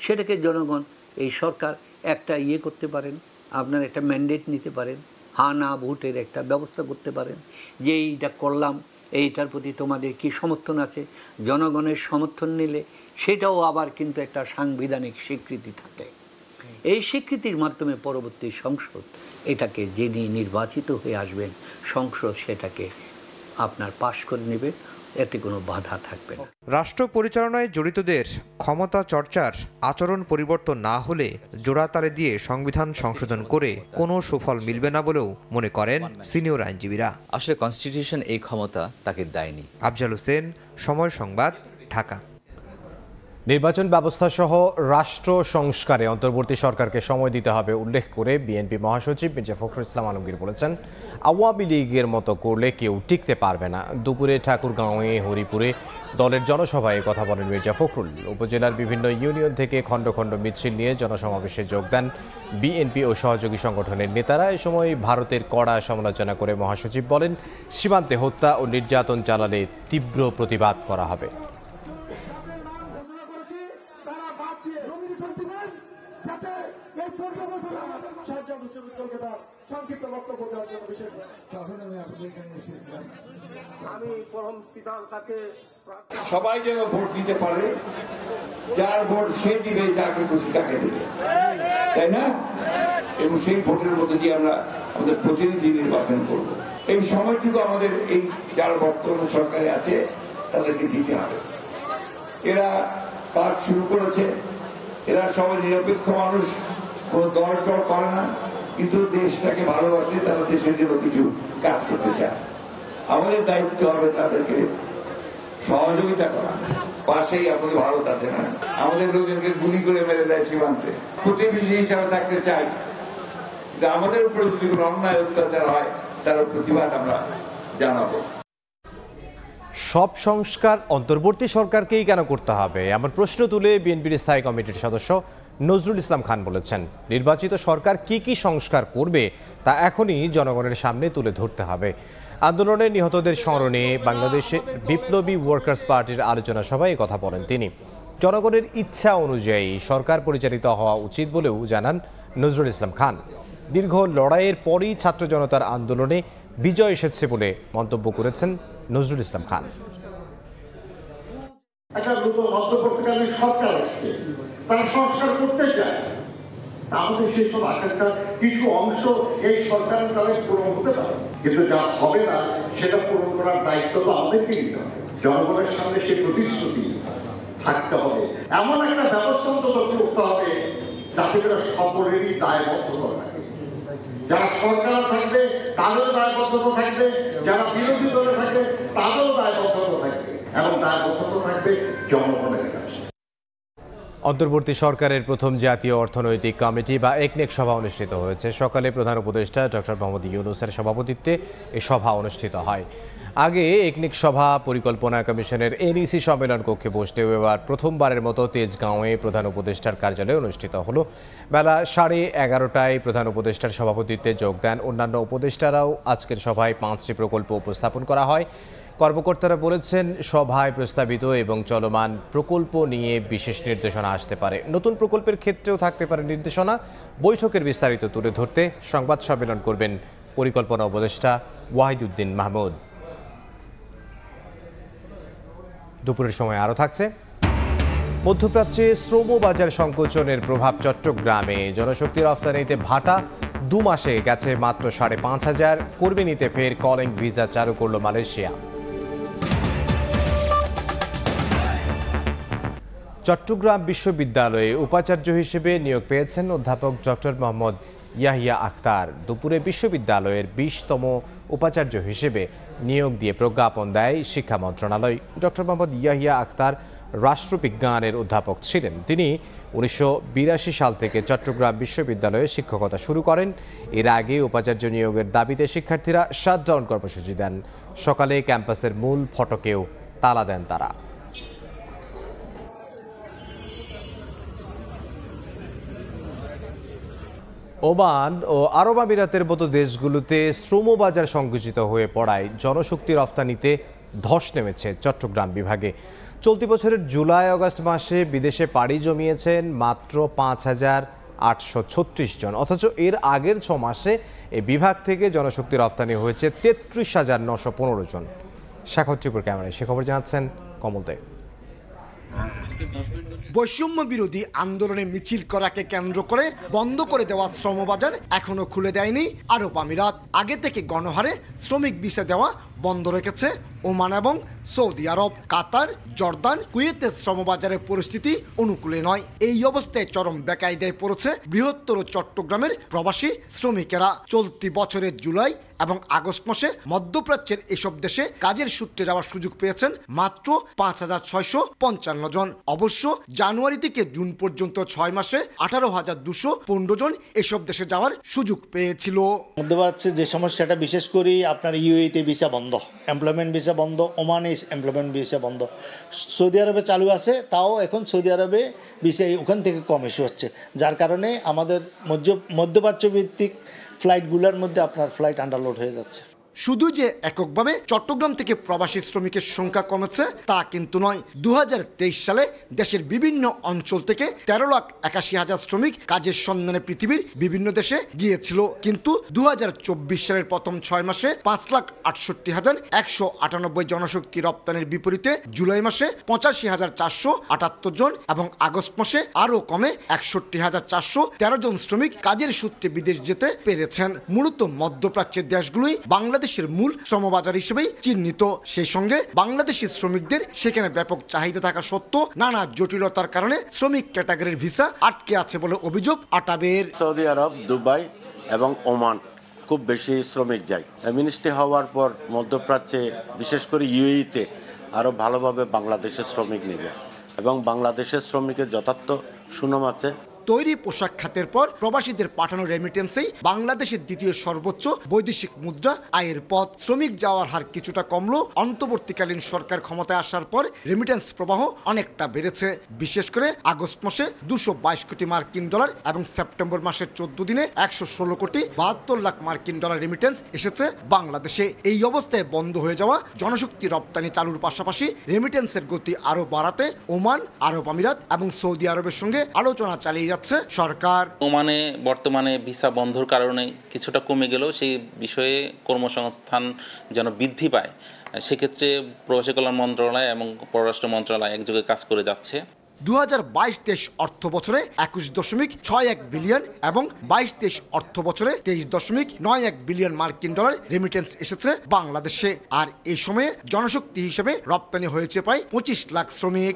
সেটাকে জনগণ, এই সরকার একটা করতে পারেন, আপনার একটা ম্যান্ডেট নিতে পারেন, হ্যাঁ না ভোটের একটা ব্যবস্থা করতে পারেন যে এইটা করলাম, এইটার প্রতি তোমাদের কি সমর্থন আছে। জনগণের সমর্থন নিলে সেটাও আবার কিন্তু একটা সাংবিধানিক স্বীকৃতি থাকে। এই স্বীকৃতির মাধ্যমে পরবর্তী সংসদ এটাকে যিনি নির্বাচিত হয়ে আসবেন, সংসদ সেটাকে আপনার পাশ করে নেবে, এতে কোনো বাধা থাকবে না। রাষ্ট্র পরিচালনায় জড়িতদের ক্ষমতা চর্চার আচরণ পরিবর্তন না হলে জোড়াতারে দিয়ে সংবিধান সংশোধন করে কোনো সুফল মিলবে না বলেও মনে করেন সিনিয়র আইনজীবীরা। আসলে কনস্টিটিউশন এই ক্ষমতা তাকে দেয়নি। আফজাল হোসেন, সময় সংবাদ, ঢাকা। নির্বাচন ব্যবস্থা সহ রাষ্ট্র সংস্কারে অন্তর্বর্তী সরকারকে সময় দিতে হবে উল্লেখ করে বিএনপি মহাসচিব মির্জা ফখরুল ইসলাম আলমগীর বলেছেন, আওয়ামী লীগের মতো করলে কেউ টিকতে পারবে না। দুপুরে ঠাকুরগাঁওয়ে, হরিপুরে দলের জনসভায় কথা বলেন মির্জা ফখরুল। উপজেলার বিভিন্ন ইউনিয়ন থেকে খণ্ড খণ্ড মিছিল নিয়ে জনসমাবেশে যোগ দেন বিএনপি ও সহযোগী সংগঠনের নেতারা। এ সময় ভারতের কড়া সমালোচনা করে মহাসচিব বলেন, সীমান্তে হত্যা ও নির্যাতন চালালে তীব্র প্রতিবাদ করা হবে। সবাই যেন ভোট দিতে পারে, যার ভোট সে দিবে, যাকে খুশি তাকে দিবে, তাই না? এবং সেই ভোটের মধ্যে দিয়ে আমরা আমাদের প্রতিনিধি নির্বাচন করব। এই সময়টুকু আমাদের এই যারা বর্তমান সরকারে আছে তাদেরকে দিতে হবে। এরা কাজ শুরু করেছে, এরা সবাই নিরপেক্ষ মানুষ, কোনো দল টল করে না, কিন্তু দেশটাকে ভালোবাসে, তারা দেশের জন্য কিছু কাজ করতে চায়। আমাদের দায়িত্ব হবে তাদেরকে সহযোগিতা করা। পাশেই আমাদের ভারত আছে না, আমাদের লোকজনকে গুলি করে মেরে দেয় সীমান্তে। প্রতিবেশী হিসাবে থাকতে চাই, কিন্তু আমাদের উপরে যদি কোনো অন্যায় অত্যাচার হয় তার প্রতিবাদ আমরা জানাবো। সব সংস্কার অন্তর্বর্তী সরকারকেই কেন করতে হবে এমন প্রশ্ন তুলে বিএনপির স্থায়ী কমিটির সদস্য নজরুল ইসলাম খান বলেছেন, নির্বাচিত সরকার কি কি সংস্কার করবে তা এখনই জনগণের সামনে তুলে ধরতে হবে। আন্দোলনে নিহতদের স্মরণে বাংলাদেশে বিপ্লবী ওয়ার্কার্স পার্টির আলোচনা সভায় কথা বলেন তিনি। জনগণের ইচ্ছা অনুযায়ী সরকার পরিচালিত হওয়া উচিত বলেও জানান নজরুল ইসলাম খান। দীর্ঘ লড়াইয়ের পরই ছাত্র জনতার আন্দোলনে বিজয় এসেছে বলে মন্তব্য করেছেন নজরুল ইসলাম খান। একটা নতুন অন্তর্বর্তীকালীন সরকার আসছে, তারা সংস্কার করতে চায়, আমাদের সেসব আকাঙ্ক্ষার কিছু অংশ এই সরকারের দ্বারা পূরণ হতে পারে, কিন্তু যা হবে না সেটা পূরণ করার দায়িত্ব তো আমাদেরকে নিতে হবে। জনগণের সামনে সে প্রতিশ্রুতি থাকতে হবে, এমন একটা ব্যবস্থা অন্তত করতে হবে যাতে করে সকলেরই দায়বদ্ধতা থাকে। যারা সরকার থাকবে তাদেরও দায়বদ্ধতা থাকবে, যারা বিরোধী দলে থাকবে তাদেরও দায়বদ্ধতা থাকবে, এবং দায়বদ্ধতা থাকবে জনগণের কাছে। অন্তর্বর্তী সরকারের প্রথম জাতীয় অর্থনৈতিক কমিটি বা একনেক সভা অনুষ্ঠিত হয়েছে। সকালে প্রধান উপদেষ্টা ডক্টর মোহাম্মদ ইউনূসের সভাপতিত্বে এই সভা অনুষ্ঠিত হয়। আগে একনেক সভা পরিকল্পনা কমিশনের এনইসি সম্মেলন কক্ষে বসলেও এবার প্রথমবারের মতো তেজগাঁওয়ে প্রধান উপদেষ্টার কার্যালয়ে অনুষ্ঠিত হলো। বেলা 11:30টায় প্রধান উপদেষ্টার সভাপতিত্বে যোগ দেন অন্যান্য উপদেষ্টারাও। আজকের সভায় 5টি প্রকল্প উপস্থাপন করা হয়। কর্মকর্তারা বলেছেন, সভায় প্রস্তাবিত এবং চলমান প্রকল্প নিয়ে বিশেষ নির্দেশনা আসতে পারে। নতুন প্রকল্পের ক্ষেত্রেও থাকতে পারে নির্দেশনা। বৈঠকের বিস্তারিত তুলে ধরতে সংবাদ সম্মেলন করবেন পরিকল্পনা উপদেষ্টা ওয়াহিদুদ্দিন মাহমুদ। দুপুরের সময় আরও থাকছে, মধ্যপ্রাচ্যে শ্রম বাজার সংকোচনের প্রভাব চট্টগ্রামে। জনশক্তি রফতানিতে ভাটা, 2 মাসে গেছে মাত্র 5,500। কর্মী নিতে ফের কলিং ভিসা চালু করল মালয়েশিয়া। চট্টগ্রাম বিশ্ববিদ্যালয়ে উপাচার্য হিসেবে নিয়োগ পেয়েছেন অধ্যাপক ডক্টর মোহাম্মদ ইয়াহিয়া আখতার। দুপুরে বিশ্ববিদ্যালয়ের 20তম উপাচার্য হিসেবে নিয়োগ দিয়ে প্রজ্ঞাপন দেয় শিক্ষা মন্ত্রণালয়। ডক্টর মোহাম্মদ ইয়াহিয়া আখতার রাষ্ট্রবিজ্ঞানের অধ্যাপক ছিলেন। তিনি 1982 সাল থেকে চট্টগ্রাম বিশ্ববিদ্যালয়ে শিক্ষকতা শুরু করেন। এর আগে উপাচার্য নিয়োগের দাবিতে শিক্ষার্থীরা শাটডাউন কর্মসূচি দেন। সকালে ক্যাম্পাসের মূল ফটকেও তালা দেন তারা। ওমান ও আরব আমিরাতের মতো দেশগুলোতে শ্রমবাজার সংকুচিত হয়ে পড়ায় জনশক্তি রফতানিতে ধস নেমেছে চট্টগ্রাম বিভাগে। চলতি বছরের জুলাই আগস্ট মাসে বিদেশে পাড়ি জমিয়েছেন মাত্র 5,836 জন, অথচ এর আগের 6 মাসে এই বিভাগ থেকে জনশক্তি রফতানি হয়েছে 33,915 জন। স্বাগত ত্রিপুর ক্যামেরায় সে খবর জানাচ্ছেন কমল দে। বৈষম্য বিরোধী আন্দোলনে মিছিল করাকে কেন্দ্র করে বন্ধ করে দেওয়া শ্রমবাজার এখনো খুলে দেয়নি আরব আমিরাত। আগে থেকে গণহারে শ্রমিক ভিসা দেওয়া বন্ধ রেখেছে ওমান এবং সৌদি আরব। কাতার, জর্দান, কুয়েতের শ্রমবাজারের পরিস্থিতি অনুকূলে নয়। এই অবস্থায় চরম বেকায়দায় পড়েছে বৃহত্তর চট্টগ্রামের প্রবাসী শ্রমিকেরা। চলতি বছরের জুলাই এবং আগস্ট মাসে মধ্যপ্রাচ্যের এসব দেশে কাজের সূত্রে যাওয়ার সুযোগ পেয়েছেন মাত্র 5,655 জন। অবশ্য জানুয়ারি থেকে জুন পর্যন্ত 6 মাসে 18,215 জন এসব দেশে যাওয়ার সুযোগ পেয়েছিল। মধ্যপ্রাচ্যে যে সমস্যাটা বিশেষ করে আপনার ইউএইতে ভিসা বন্ধ, এমপ্লয়মেন্ট ভিসা বন্ধ, ওমানে এমপ্লয়মেন্ট ভিসা বন্ধ, সৌদি আরবে চালু আছে, তাও এখন সৌদি আরবে ভিসা ওখান থেকে কম ইস্যু হচ্ছে, যার কারণে আমাদের মধ্যপ্রাচ্য ভিত্তিক ফ্লাইটগুলোর মধ্যে আপনার ফ্লাইট আন্ডারলোড হয়ে যাচ্ছে। শুধু যে এককভাবে চট্টগ্রাম থেকে প্রবাসী শ্রমিকের সংখ্যা কমেছে তা কিন্তু নয়। 2023 সালে দেশের বিভিন্ন অঞ্চল থেকে 13,81,000 শ্রমিক কাজের সন্ধানে পৃথিবীর বিভিন্ন দেশে গিয়েছিল, কিন্তু 2024 সালের প্রথম 6 মাসে 5,68,198 জনশক্তি রপ্তানির বিপরীতে জুলাই মাসে 85,478 জন এবং আগস্ট মাসে আরও কমে 61,413 জন শ্রমিক কাজের সূত্রে বিদেশ যেতে পেরেছেন। মূলত মধ্যপ্রাচ্যের দেশগুলোই বাংলাদেশের মূল শ্রমবাজার হিসেবেই চিহ্নিত। সেই সঙ্গে বাংলাদেশি শ্রমিকদের সেখানে ব্যাপক চাহিদা থাকা সত্ত্বেও নানা জটিলতার কারণে শ্রমিক ক্যাটাগরির ভিসা আটকে আছে বলে অভিযোগ আটাবের। সৌদি আরব, দুবাই এবং ওমান খুব বেশি শ্রমিক যায়। মিনিস্ট্রি হওয়ার পর মধ্যপ্রাচ্যে বিশেষ করে ইউএইতে আরও ভালোভাবে বাংলাদেশের শ্রমিক নেবে এবং বাংলাদেশের শ্রমিকের যথার্থ সুনাম আছে। তৈরি পোশাক খাতের পর প্রবাসীদের পাঠানো রেমিটেন্সেই বাংলাদেশের দ্বিতীয় সর্বোচ্চ বৈদেশিক মুদ্রা আয়ের পথ। শ্রমিক যাওয়ার হার কিছুটা কমলো অন্তর্বর্তীকালীন সরকার ক্ষমতায় আসার পর রেমিটেন্স প্রবাহ অনেকটা বেড়েছে। বিশেষ করে আগস্ট মাসে 222 কোটি মার্কিন ডলার এবং সেপ্টেম্বর মাসের 14 দিনে 116 কোটি 72 লাখ মার্কিন ডলার রেমিটেন্স এসেছে বাংলাদেশে। এই অবস্থায় বন্ধ হয়ে যাওয়া জনশক্তি রপ্তানি চালুর পাশাপাশি রেমিটেন্সের গতি আরও বাড়াতে ওমান, আরব আমিরাত এবং সৌদি আরবের সঙ্গে আলোচনা চালিয়ে যাচ্ছে সরকার। ওমানে বর্তমানে ভিসা বন্ধর কারণে কিছুটা কমে গেলেও সেই বিষয়ে কর্মসংস্থান যেন বৃদ্ধি পায়, সেক্ষেত্রে প্রবাসী কল্যাণ মন্ত্রণালয় এবং পররাষ্ট্র মন্ত্রণালয় একযোগে কাজ করে যাচ্ছে। 2022-23 অর্থ বছরে 21.61 বিলিয়ন এবং 22-23 অর্থ বছরে 23.91 বিলিয়ন মার্কিন ডলার রেমিটেন্স এসেছে বাংলাদেশে। আর এই সময়ে জনশক্তি হিসেবে রপ্তানি হয়েছে প্রায় 25 লাখ শ্রমিক।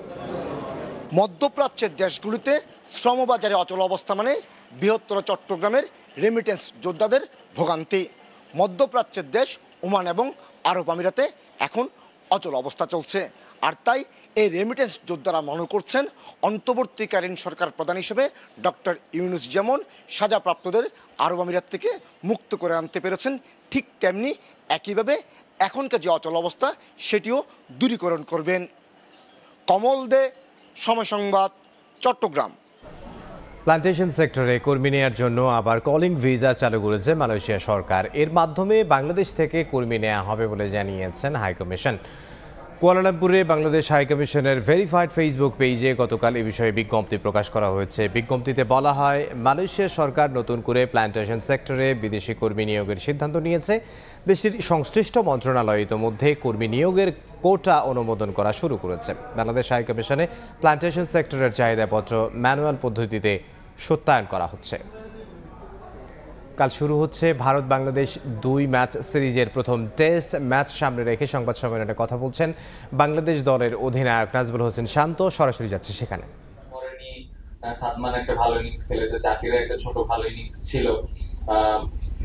মধ্যপ্রাচ্যের দেশগুলিতে শ্রমবাজারে অচল অবস্থা মানে বৃহত্তর চট্টগ্রামের রেমিটেন্স যোদ্ধাদের ভোগান্তি। মধ্যপ্রাচ্যের দেশ ওমান এবং আরব আমিরাতে এখন অচল অবস্থা চলছে। আর তাই এই রেমিটেন্স যোদ্ধারা মনে করছেন অন্তর্বর্তীকালীন সরকার প্রধান হিসেবে ডক্টর ইউনূস যেমন সাজাপ্রাপ্তদের আরব আমিরাত থেকে মুক্ত করে আনতে পেরেছেন, ঠিক তেমনি একইভাবে এখনকার যে অচল অবস্থা সেটিও দূরীকরণ করবেন। কমল দে, সময় সংবাদ, চট্টগ্রাম। প্লান্টেশন সেক্টরে কর্মী নেওয়ার জন্য আবার কলিং ভিসা চালু করেছে মালয়েশিয়া সরকার। এর মাধ্যমে বাংলাদেশ থেকে কর্মী নেওয়া হবে বলে জানিয়েছেন হাইকমিশন। কুয়ালালামপুরে বাংলাদেশ হাইকমিশনের ভেরিফাইড ফেসবুক পেজে গতকাল এ বিষয়ে বিজ্ঞপ্তি প্রকাশ করা হয়েছে। বিজ্ঞপ্তিতে বলা হয়, মালয়েশিয়া সরকার নতুন করে প্লান্টেশন সেক্টরে বিদেশি কর্মী নিয়োগের সিদ্ধান্ত নিয়েছে। দেশটির সংশ্লিষ্ট মন্ত্রণালয় ইতোমধ্যে কর্মী নিয়োগের কোটা অনুমোদন করা শুরু করেছে। বাংলাদেশ হাইকমিশনে প্লান্টেশন সেক্টরের চাহিদাপত্র ম্যানুয়াল পদ্ধতিতে সত্যায়ন করা হচ্ছে। কাল শুরু হচ্ছে ভারত বাংলাদেশ 2 ম্যাচ সিরিজের প্রথম টেস্ট ম্যাচ সামনে রেখে সংবাদ সম্মেলনে কথা বলছেন বাংলাদেশ দলের অধিনায়ক নাজবুল হোসেন শান্ত। সরাসরি যাচ্ছে সেখানে। সাদমান একটা ভালো ইনিংস খেলেছে, জাকিরের একটা ছোট ভালো ইনিংস ছিল,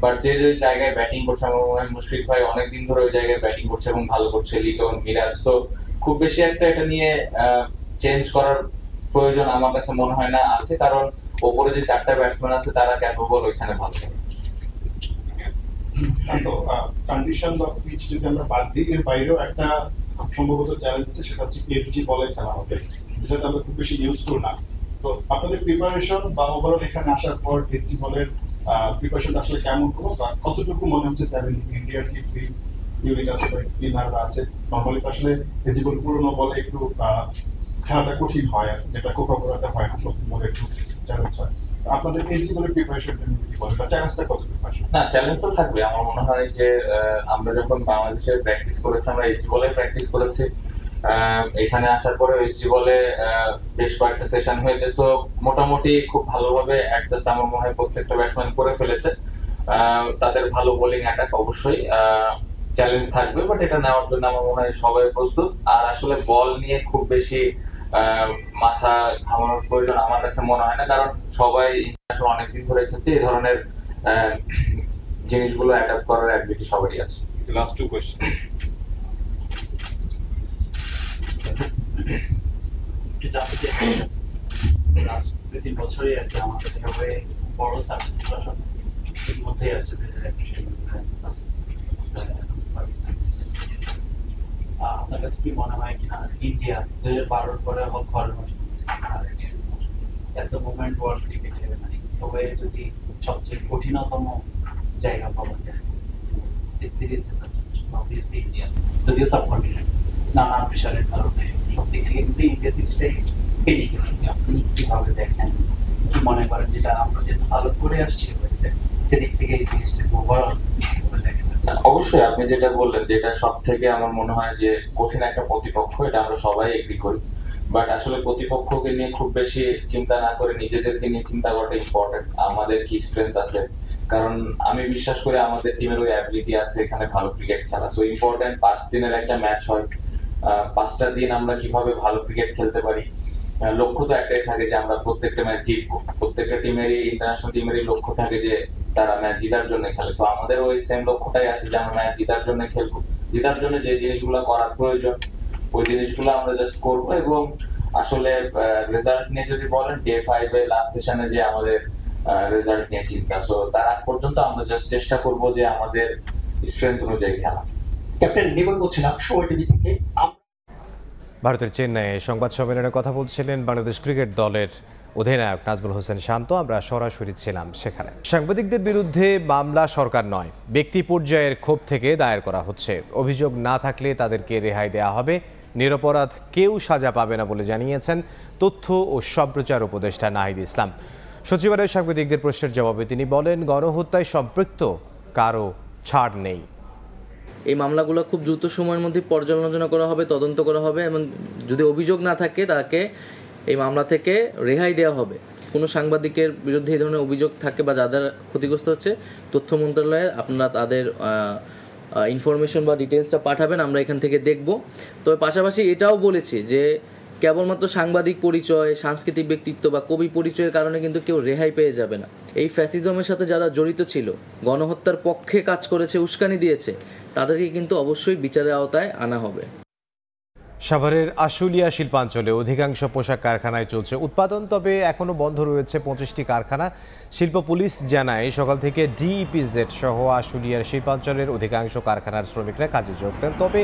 বাট যে যে জায়গায় ব্যাটিং করছে আমার মনে হয় মুশফিক ভাই অনেকদিন ধরে ওই জায়গায় ব্যাটিং করছে এবং ভালো করছে, লিটন, মিরাজ। সো খুব বেশি একটা এটা নিয়ে চেঞ্জ করার প্রয়োজন আমার কাছে মনে হয় না আছে, কারণ ওপরে যে 4টা ব্যাটসম্যান আছে তারা ক্যাপেবল ওইখানে ভালো। কন্ডিশনস অফ পিচ যদি আমরা বাদ দিই, এর বাইরেও একটা সম্ভবত চ্যালেঞ্জ আছে, সেটা হচ্ছে এসজি বলে খেলা হবে, যেটাতে আমরা খুব বেশি ইউজ টু না। তো আপনাদের প্রিপারেশন বা ওভারঅল এখানে আসার পর এসজি বলের প্রিপারেশন আসলে কেমন হলো বা কতটুকু মনে হচ্ছে চ্যালেঞ্জ? ইন্ডিয়ার যে ফিস ইউনিট আছে বা স্পিনার আছে, নর্মালি তো আসলে এসজি বল পুরোনো বলে একটু খেলাটা কঠিন হয়, যেটা কোকাকোলাতে হয় না, নতুন বলে একটু চ্যালেঞ্জ হয়। আপনাদের এসজি বলের প্রিপারেশন কি বলে বা চ্যালেঞ্জটা কত? না, চ্যালেঞ্জ তো থাকবে। আমার মনে হয় যে আমরা যখন বাংলাদেশে প্র্যাকটিস করেছি, আমরা এসজি বলে প্র্যাকটিস করেছি, এখানে আসার পরে এসজি বলে বেশ কয়েকটা সেশন হয়েছে। তো মোটামুটি খুব ভালোভাবে অ্যাডজাস্ট আমার মনে হয় প্রত্যেকটা ব্যাটসম্যান করে ফেলেছে। তাদের ভালো বোলিং অ্যাটাক অবশ্যই চ্যালেঞ্জ থাকবে, বাট এটা নেওয়ার জন্য আমার মনে হয় সবাই প্রস্তুত। আর আসলে বল নিয়ে খুব বেশি মাথা ঘামানোর প্রয়োজন আমার কাছে মনে হয় না, কারণ সবাই ইন্টারন্যাশনাল অনেকদিন ধরে খেলছে, এই ধরনের জিনিসগুলো অ্যাডাপ্ট করার অ্যাবিলিটি সবারই আছে। Last 2 question. লাস্ট 2-3 বছরই আর কি আমাদের এভাবে বড় সাকসেস এর মধ্যেই আসছে। আপনার কাছে কি মনে হয় কিনা ইন্ডিয়া 2012 পরে হোক ঘরের মধ্যে এত মুভমেন্ট ওয়ার্ল্ড ক্রিকেটে মানে তবে যদি সবচেয়ে কঠিনতম জায়গা পাওয়া যায় সিরিজ অবভিয়াসলি ইন্ডিয়া, যদিও সাবকন্টিনেন্ট নানা প্রেশারের কারণে সব দিক থেকে কিন্তু ইন্ডিয়া সিরিজটাই পেয়ে গেছে। আপনি কিভাবে দেখেন, কি মনে করেন যেটা আমরা যে ভালো করে আসছি সেদিক থেকে এই সিরিজটা ওভারঅল দেখেন? অবশ্যই আপনি যেটা বললেন যে এটা সব থেকে আমার মনে হয় যে কঠিন একটা প্রতিপক্ষ, এটা আমরা সবাই এগ্রি করি। বাট আসলে প্রতিপক্ষকে নিয়ে খুব বেশি চিন্তা না করে নিজেদেরকে নিয়ে চিন্তা করাটা ইম্পর্টেন্ট। আমাদের কি স্ট্রেংথ আছে, কারণ আমি বিশ্বাস করি আমাদের টিমের ওই অ্যাবিলিটি আছে এখানে ভালো ক্রিকেট খেলা। সো ইম্পর্টেন্ট 5 দিনের একটা ম্যাচ হয়, 5টা দিন আমরা কিভাবে ভালো ক্রিকেট খেলতে পারি। লক্ষ্য তো একটাই থাকে যে আমরা প্রত্যেকটা ম্যাচ জিতবো। প্রত্যেকটা টিমেরই ইন্টারন্যাশনাল টিমেরই লক্ষ্য থাকে যে তারা ম্যাচ জেতার জন্য খেলে। তো আমাদের ওই সেম লক্ষ্যটাই আছে যে আমরা ম্যাচ জেতার জন্য খেলবো। জেতার জন্য যে জিনিসগুলো করার প্রয়োজন ওই জিনিসগুলো আমরা জাস্ট করবো। এবং আসলে রেজাল্ট নিয়ে যদি বলেন, ডে 5 এ লাস্ট সেশনে যে আমাদের রেজাল্ট নিয়ে চিন্তা, সো তার আগ পর্যন্ত আমরা জাস্ট চেষ্টা করবো যে আমাদের স্ট্রেংথ অনুযায়ী খেলা। ক্যাপ্টেন নিবন বলছিলাম সময় টিভি থেকে। ভারতের চেন্নাইয়ে সংবাদ সম্মেলনে কথা বলছিলেন বাংলাদেশ ক্রিকেট দলের অধিনায়ক নাজমুল হোসেন শান্ত। আমরা সরাসরি ছিলাম সেখানে। সাংবাদিকদের বিরুদ্ধে মামলা সরকার নয়, ব্যক্তি পর্যায়ের ক্ষোভ থেকে দায়ের করা হচ্ছে। অভিযোগ না থাকলে তাদেরকে রেহাই দেওয়া হবে, নিরপরাধ কেউ সাজা পাবে না বলে জানিয়েছেন তথ্য ও সম্প্রচার উপদেষ্টা নাহিদ ইসলাম। সচিবালয়ের সাংবাদিকদের প্রশ্নের জবাবে তিনি বলেন, গণহত্যায় সম্পৃক্ত কারো ছাড় নেই। এই মামলাগুলো খুব দ্রুত সময়ের মধ্যে পর্যালোচনা করা হবে, তদন্ত করা হবে এবং যদি অভিযোগ না থাকে তাকে এই মামলা থেকে রেহাই দেওয়া হবে। কোনো সাংবাদিকের বিরুদ্ধে এই ধরনের অভিযোগ থাকে বা যাদের ক্ষতিগ্রস্ত হচ্ছে, তথ্য মন্ত্রণালয়ে আপনারা তাদের ইনফরমেশন বা ডিটেলসটা পাঠাবেন, আমরা এখান থেকে দেখব। তবে পাশাপাশি এটাও বলেছি যে কেবলমাত্র সাংবাদিক পরিচয়, সাংস্কৃতিক ব্যক্তিত্ব বা কবি পরিচয়ের কারণে কিন্তু কেউ রেহাই পেয়ে যাবে না। এই ফ্যাসিজমের সাথে যারা জড়িত ছিল, গণহত্যার পক্ষে কাজ করেছে, উস্কানি দিয়েছে, তাদেরকে কিন্তু অবশ্যই বিচারের আওতায় আনা হবে। সাভারের আশুলিয়া শিল্পাঞ্চলে অধিকাংশ পোশাক কারখানায় চলছে উৎপাদন, তবে এখনো বন্ধ রয়েছে 25টি কারখানা। শিল্প পুলিশ জানায়, সকাল থেকে ডিইপিজেড সহ আশুলিয়ার শিল্পাঞ্চলের অধিকাংশ কারখানার শ্রমিকরা কাজে যোগ দেন, তবে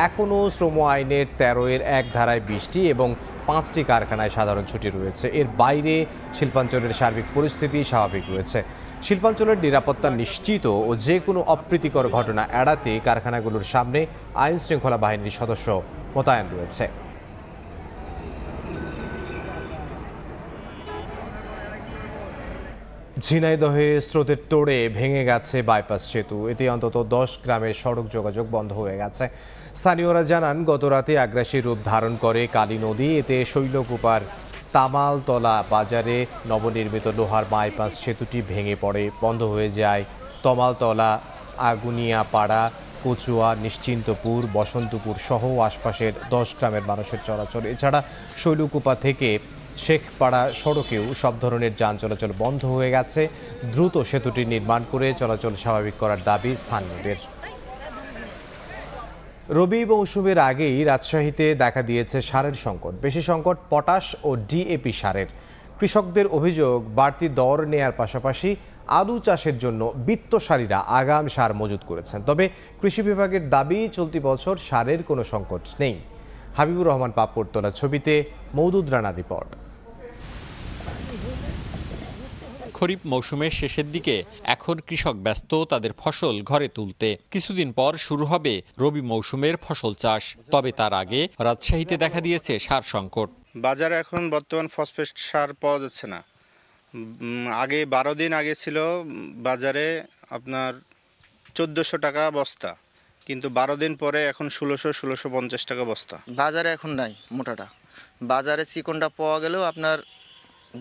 এখনও শ্রম আইনের 13-এর 1 ধারায় 20টি এবং 5টি কারখানায় সাধারণ ছুটি রয়েছে। এর বাইরে শিল্পাঞ্চলের সার্বিক পরিস্থিতি স্বাভাবিক রয়েছে। শিল্পাঞ্চলের নিরাপত্তা নিশ্চিত ও যে কোনো অপ্রীতিকর ঘটনা এড়াতে কারখানাগুলোর সামনে আইন শৃঙ্খলা বাহিনীর সদস্য মোতায়েন রয়েছে। ঝিনাইদহে স্রোতের তোড়ে ভেঙে গেছে বাইপাস সেতু। এতে অন্তত 10 গ্রামের সড়ক যোগাযোগ বন্ধ হয়ে গেছে। স্থানীয়রা জানান, গতরাতে আগ্রাসী রূপ ধারণ করে কালী নদী। এতে শৈলকুপার তামালতলা বাজারে নবনির্মিত লোহার বাইপাস সেতুটি ভেঙে পড়ে, বন্ধ হয়ে যায় তমালতলা, আগুনিয়াপাড়া, কচুয়া, নিশ্চিন্তপুর, বসন্তপুর সহ আশপাশের 10 গ্রামের মানুষের চলাচল। এছাড়া শৈলকুপা থেকে শেখপাড়া সড়কেও সব ধরনের যান চলাচল বন্ধ হয়ে গেছে। দ্রুত সেতুটি নির্মাণ করে চলাচল স্বাভাবিক করার দাবি স্থানীয়দের। রবি মৌসুমের আগেই রাজশাহীতে দেখা দিয়েছে সারের সংকট। বেশি সংকট পটাশ ও ডিএপি সারের। কৃষকদের অভিযোগ, বাড়তি দর নেয়ার পাশাপাশি আলু চাষের জন্য বিত্তশালীরা আগাম সার মজুত করেছেন। তবে কৃষি বিভাগের দাবি, চলতি বছর সারের কোনো সংকট নেই। হাবিবুর রহমান পাপ্পুর তোলা ছবিতে মওদুদ রানার রিপোর্ট। খরিফ মৌসুমের শেষের দিকে এখন কৃষক ব্যস্ত তাদের ফসল ঘরে তুলতে। কিছুদিন পর শুরু হবে রবি মৌসুমের ফসল চাষ। তবে তার আগে রাজশাহীতে দেখা দিয়েছে সার সংকট। বাজারে এখন বর্তমান ফসফেট সার পাওয়া যাচ্ছে না। আগে 12 দিন আগে ছিল বাজারে আপনার 1400 টাকা বস্তা, কিন্তু 12 দিন পরে এখন 1650 টাকা বস্তা। বাজারে এখন নাই মোটাটা, বাজারে চিকনটা পাওয়া গেলেও আপনার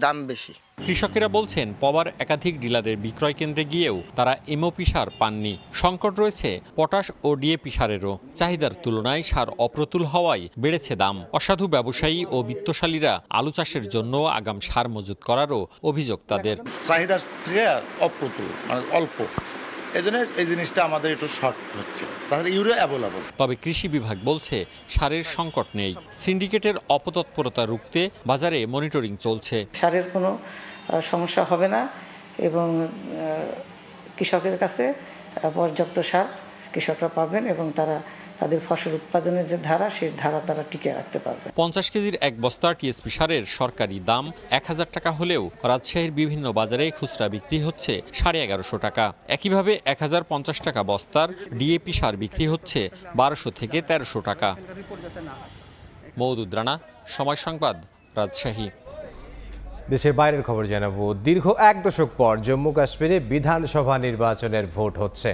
দাম বেশি। কৃষকেরা বলছেন, পবার একাধিক ডিলারের বিক্রয় কেন্দ্রে গিয়েও তারা এমওপি সার পাননি। সংকট রয়েছে পটাশ ও ডিএপি সারেরও। চাহিদার তুলনায় সার অপ্রতুল হওয়ায় বেড়েছে দাম। অসাধু ব্যবসায়ী ও বিত্তশালীরা আলু চাষের জন্য আগাম সার মজুত করারও অভিযোগ তাদের। চাহিদার থেকে অপ্রতুল, মানে অল্প, এজন্য এই জিনিসটা আমাদের একটু শর্ট হচ্ছে। তাহলে ইউরিয়া অ্যাভেলেবল। তবে কৃষি বিভাগ বলছে সারের সংকট নেই। সিন্ডিকেটের অপতৎপরতা রুখতে বাজারে মনিটরিং চলছে। সারের কোনো সমস্যা হবে না এবং কৃষকের কাছে পর্যাপ্ত সার কৃষকরা পাবেন এবং তারা তাদের ফসল উৎপাদনের যে ধারা, সেই ধারা তারা টিকিয়ে রাখতে পারবে। 50 কেজির এক বস্তা টিএসপি সারের সরকারি দাম 1000 টাকা হলেও রাজশাহীর বিভিন্ন বাজারে খুচরা বিক্রি হচ্ছে 1150 টাকা। একইভাবে 1050 টাকা বস্তার ডিএপি সার বিক্রি হচ্ছে 1200 থেকে 1300 টাকা। মওদুদ রানা, সময় সংবাদ, রাজশাহী। দেশের বাইরের খবর জানাবো। দীর্ঘ 1 দশক পর জম্মু কাশ্মীরে বিধানসভা নির্বাচনের ভোট হচ্ছে।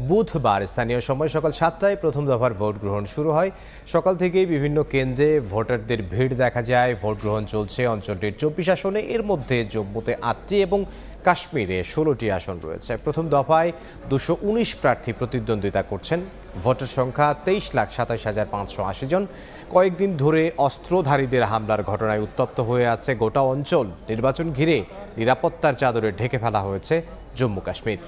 বুধবার স্থানীয় সময় সকাল 7টায় প্রথম দফার ভোট গ্রহণ শুরু হয়। সকাল থেকেই বিভিন্ন কেন্দ্রে ভোটারদের ভিড় দেখা যায়। ভোট গ্রহণ চলছে অঞ্চলটির 24 আসনে। এর মধ্যে জম্মুতে 8টি এবং কাশ্মীরে 16টি আসন রয়েছে। প্রথম দফায় 219 প্রার্থী প্রতিদ্বন্দ্বিতা করছেন। ভোটার সংখ্যা 23,27,580 জন। কয়েকদিন ধরে অস্ত্রধারীদের হামলার ঘটনায় উত্তপ্ত হয়ে আছে গোটা অঞ্চল। নির্বাচন ঘিরে নিরাপত্তার চাদরে ঢেকে ফেলা হয়েছে জম্মু কাশ্মীর।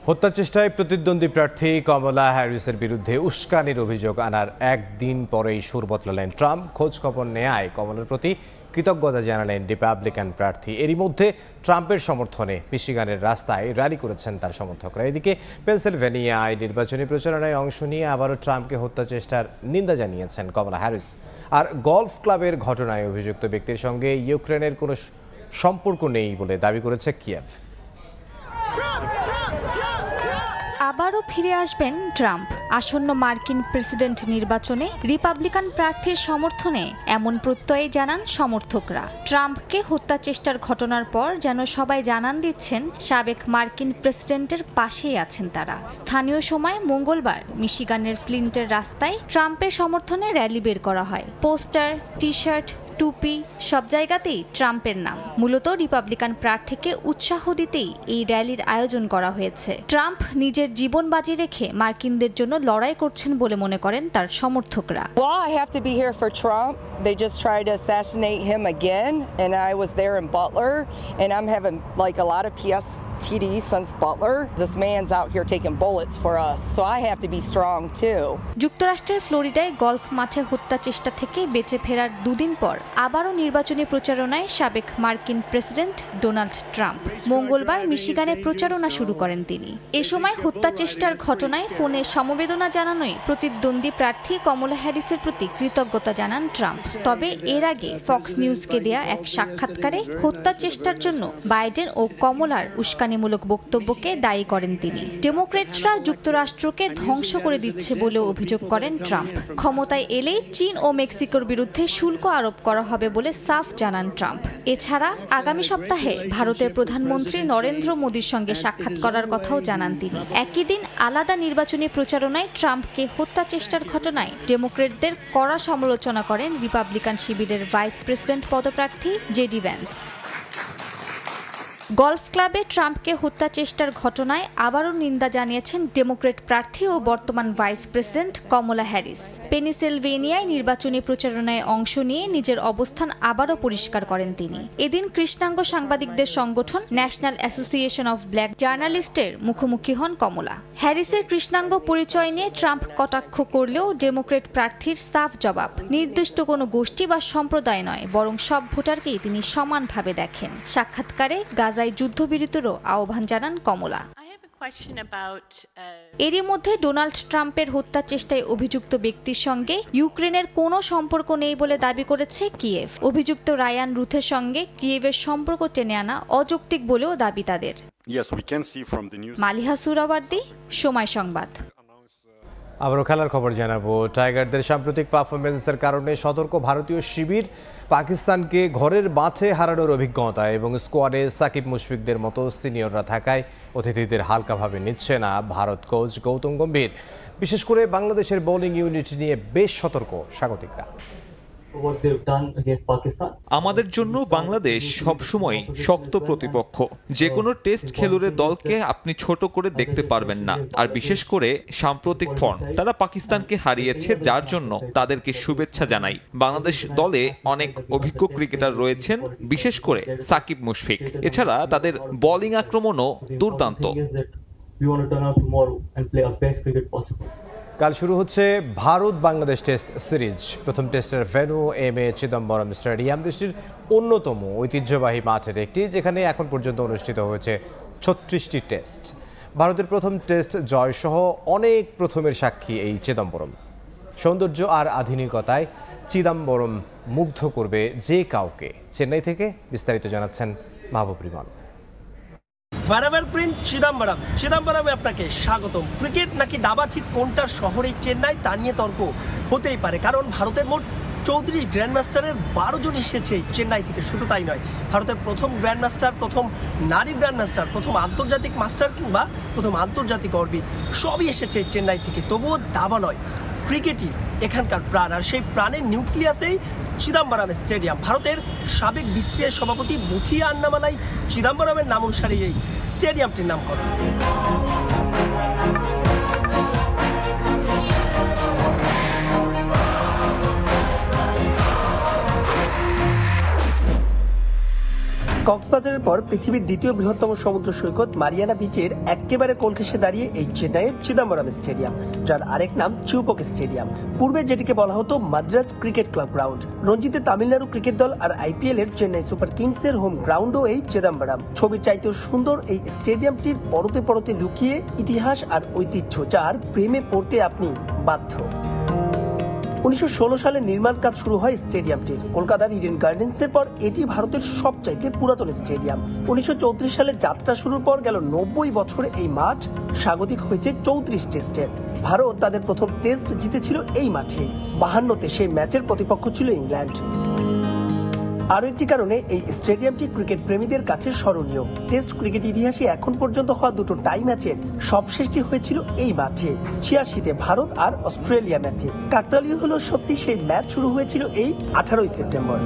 হত্যা চেষ্টায় প্রতিদ্বন্দ্বী প্রার্থী কমলা হ্যারিসের বিরুদ্ধে উস্কানির অভিযোগ আনার একদিন পরেই সুর বদলালেন ট্রাম্প। খোঁজ খবর নেয় কমলার প্রতি কৃতজ্ঞতা জানালেন রিপাবলিকান প্রার্থী। এরই মধ্যে ট্রাম্পের সমর্থনে মিশিগানের রাস্তায় র্যালি করেছেন তার সমর্থকরা। এদিকে পেনসিলভেনিয়ায় নির্বাচনী প্রচারণায় অংশ নিয়ে আবারও ট্রাম্পকে হত্যা চেষ্টার নিন্দা জানিয়েছেন কমলা হ্যারিস। আর গলফ ক্লাবের ঘটনায় অভিযুক্ত ব্যক্তির সঙ্গে ইউক্রেনের কোনো সম্পর্ক নেই বলে দাবি করেছে কিয়েভ। আবারও ফিরে আসবেন ট্রাম্প। আসন্ন মার্কিন প্রেসিডেন্ট নির্বাচনে রিপাবলিকান প্রার্থীর সমর্থনে এমন প্রত্যয়ে জানান সমর্থকরা। ট্রাম্পকে হত্যা চেষ্টার ঘটনার পর যেন সবাই জানান দিচ্ছেন সাবেক মার্কিন প্রেসিডেন্টের পাশেই আছেন তারা। স্থানীয় সময় মঙ্গলবার মিশিগানের ফ্লিন্টের রাস্তায় ট্রাম্পের সমর্থনে র্যালি বের করা হয়। পোস্টার, টি-শার্ট, টুপি সব জায়গাতেই ট্রাম্পের নাম। মূলত রিপাবলিকান প্রার্থীকে উৎসাহ দিতেই এই র্যালির আয়োজন করা হয়েছে। ট্রাম্প নিজের জীবন বাজি রেখে মার্কিনদের জন্য লড়াই করছেন বলে মনে করেন তার সমর্থকরা। Well, I have to be here for Trump. They just tried to assassinate him again, and I was there in Butler, and I'm having like a lot of PTSD since Butler. This man's out here taking bullets for us, so I have to be strong too. যুক্তরাষ্ট্রের ফ্লোরিডায় গলফ মাঠে হত্যা চেষ্টা থেকে বেঁচে ফেরার দুদিন পর আবারও নির্বাচনী প্রচারণায় সাবেক মার্কিন প্রেসিডেন্ট ডোনাল্ড ট্রাম্প। মঙ্গলবার মিশিগানে প্রচারণা শুরু করেন তিনি। এ সময় হত্যা চেষ্টার ঘটনায় ফোনে সমবেদনা জানানোয় প্রতিদ্বন্দ্বী প্রার্থী কমলা হ্যারিসের প্রতি কৃতজ্ঞতা জানান ট্রাম্প। তবে এর আগে ফক্স নিউজকে দেয়া এক সাক্ষাৎকারে হত্যা চেষ্টার জন্য বাইডেন ও কমলার উস্কানিমূলক বক্তব্যকে দায়ী করেন তিনি। ডেমোক্রেটরা যুক্তরাষ্ট্রকে ধ্বংস করে দিচ্ছে বলেও অভিযোগ করেন ট্রাম্প। ক্ষমতায় এলেই চীন ও মেক্সিকোর বিরুদ্ধে শুল্ক আরোপ করা হবে বলে সাফ জানান ট্রাম্প। এছাড়া আগামী সপ্তাহে ভারতের প্রধানমন্ত্রী নরেন্দ্র মোদীর সঙ্গে সাক্ষাৎ করার কথাও জানান তিনি। একই দিন আলাদা নির্বাচনী প্রচারণায় ট্রাম্পকে হত্যা চেষ্টার ঘটনায় ডেমোক্রেটদের কড়া সমালোচনা করেন রিপাবলিকান শিবিরের ভাইস প্রেসিডেন্ট পদপ্রার্থী জেডি ভ্যান্স। গলফ ক্লাবে ট্রাম্পকে হত্যা চেষ্টার ঘটনায় আবারও নিন্দা জানিয়েছেন ডেমোক্রেট প্রার্থী ও বর্তমান ভাইস প্রেসিডেন্ট কমলা হ্যারিস। পেনিসিলভেনিয়ায় নির্বাচনী প্রচারণায় অংশ নিয়ে নিজের অবস্থান আবারও পরিষ্কার করেন তিনি। এদিন কৃষ্ণাঙ্গ সাংবাদিকদের সংগঠন ন্যাশনাল অ্যাসোসিয়েশন অফ ব্ল্যাক জার্নালিস্টের মুখোমুখি হন কমলা। হ্যারিসের কৃষ্ণাঙ্গ পরিচয় নিয়ে ট্রাম্প কটাক্ষ করলেও ডেমোক্রেট প্রার্থীর সাফ জবাব, নির্দিষ্ট কোনো গোষ্ঠী বা সম্প্রদায় নয়, বরং সব ভোটারকেই তিনি সমানভাবে দেখেন। সাক্ষাৎকারে গাজায় যুদ্ধবিরতিরও আহ্বান জানান কমলা। এরই মধ্যে ডোনাল্ড ট্রাম্পের হত্যা চেষ্টায় অভিযুক্ত ব্যক্তির সঙ্গে ইউক্রেনের কোনো সম্পর্ক নেই বলে দাবি করেছে কিয়েভ। অভিযুক্ত রায়ান রুথের সঙ্গে কিয়েভের সম্পর্ক টেনে আনা অযৌক্তিক বলেও দাবি তাদের। মালিহা সুরাওয়ার্দী, সময় সংবাদ। আবারও খেলার খবর জানাবো। টাইগারদের সাম্প্রতিক পারফরমেন্সের কারণে সতর্ক ভারতীয় শিবির। পাকিস্তানকে ঘরের মাঠে হারানোর অভিজ্ঞতা এবং স্কোয়াডে সাকিব মুশফিকদের মতো সিনিয়ররা থাকায় অতিথিদের হালকাভাবে নিচ্ছে না ভারত কোচ গৌতম গম্ভীর। বিশেষ করে বাংলাদেশের বোলিং ইউনিট নিয়ে বেশ সতর্ক স্বাগতিকরা। আমাদের জন্য বাংলাদেশ সবসময় শক্ত প্রতিপক্ষ। যে কোনো টেস্ট খেলুড়ে দলকে আপনি ছোট করে দেখতে পারবেন না। আর বিশেষ করে সাম্প্রতিক ফর্ম, তারা পাকিস্তানকে হারিয়েছে, যার জন্য তাদেরকে শুভেচ্ছা জানাই। বাংলাদেশ দলে অনেক অভিজ্ঞ ক্রিকেটার রয়েছেন, বিশেষ করে সাকিব মুশফিক। এছাড়া তাদের বোলিং আক্রমণও দুর্দান্ত। কাল শুরু হচ্ছে ভারত বাংলাদেশ টেস্ট সিরিজ। প্রথম টেস্টের ভেন্যু এম.এ. চিদম্বরম স্টেডিয়াম দেশটির অন্যতম ঐতিহ্যবাহী মাঠের একটি, যেখানে এখন পর্যন্ত অনুষ্ঠিত হয়েছে 36টি টেস্ট। ভারতের প্রথম টেস্ট জয়সহ অনেক প্রথমের সাক্ষী এই চিদম্বরম। সৌন্দর্য আর আধুনিকতায় চিদম্বরম মুগ্ধ করবে যে কাউকে। চেন্নাই থেকে বিস্তারিত জানাচ্ছেন মাহবুব রিমন। ফরএভার প্রিন্স চিদম্বরমে আপনাকে স্বাগতম। ক্রিকেট নাকি দাবা, ঠিক কোনটার শহরে চেন্নাই তা নিয়ে তর্ক হতেই পারে, কারণ ভারতের মোট 34 গ্র্যান্ডমাস্টারের 12 জন এসেছে চেন্নাই থেকে। শুধু তাই নয়, ভারতের প্রথম গ্র্যান্ডমাস্টার, প্রথম নারী গ্র্যান্ডমাস্টার, প্রথম আন্তর্জাতিক মাস্টার কিংবা প্রথম আন্তর্জাতিক অরবিট সবই এসেছে চেন্নাই থেকে। তবুও দাবা নয়, ক্রিকেটই এখানকার প্রাণ, আর সেই প্রাণের নিউক্লিয়াসেই চিদম্বরম স্টেডিয়াম। ভারতের সাবেক বিসিসিআই সভাপতি মুথিয়া আন্নামালাই চিদম্বরমের নাম অনুসারে এই স্টেডিয়ামটির নামকরণ। কক্সবাজারের পর পৃথিবীর দ্বিতীয় বৃহত্তম সমুদ্র সৈকত মারিয়ানা বিচের একেবারে কোল ঘেঁষে দাঁড়িয়ে এই চেন্নাইয়ের চিদম্বরম স্টেডিয়াম, যার আরেক নাম চিউপক স্টেডিয়াম। পূর্বে যেটিকে বলা হতো মাদ্রাজ ক্রিকেট ক্লাব গ্রাউন্ড। রঞ্জিতে তামিলনাড়ু ক্রিকেট দল আর আইপিএল এর চেন্নাই সুপার কিংসের হোম গ্রাউন্ডও এই চিদম্বরম। ছবির চাইতেও সুন্দর এই স্টেডিয়ামটির পরতে পরতে লুকিয়ে ইতিহাস আর ঐতিহ্য, যার প্রেমে পড়তে আপনি বাধ্য। 1916 সালে নির্মাণ কাজ শুরু হয় স্টেডিয়ামটির। কলকাতার ইডেন গার্ডেন্সের পর এটি ভারতের সবচাইতে পুরাতন স্টেডিয়াম। 1934 সালে যাত্রা শুরুর পর গেল 90 বছরে এই মাঠ স্বাগতিক হয়েছে 34 টেস্টের। ভারত তাদের প্রথম টেস্ট জিতেছিল এই মাঠে। 52তে সেই ম্যাচের প্রতিপক্ষ ছিল ইংল্যান্ড। আরও একটি কারণে এই স্টেডিয়ামটি ক্রিকেট প্রেমীদের কাছে স্মরণীয়। টেস্ট ক্রিকেট ইতিহাসে এখন পর্যন্ত হওয়া দুটো টাই ম্যাচের সবশেষটি হয়েছিল এই মাঠে। 86তে ভারত আর অস্ট্রেলিয়া ম্যাচে। কাকতালীয় হলো সত্যি, সেই ম্যাচ শুরু হয়েছিল এই 18 সেপ্টেম্বর।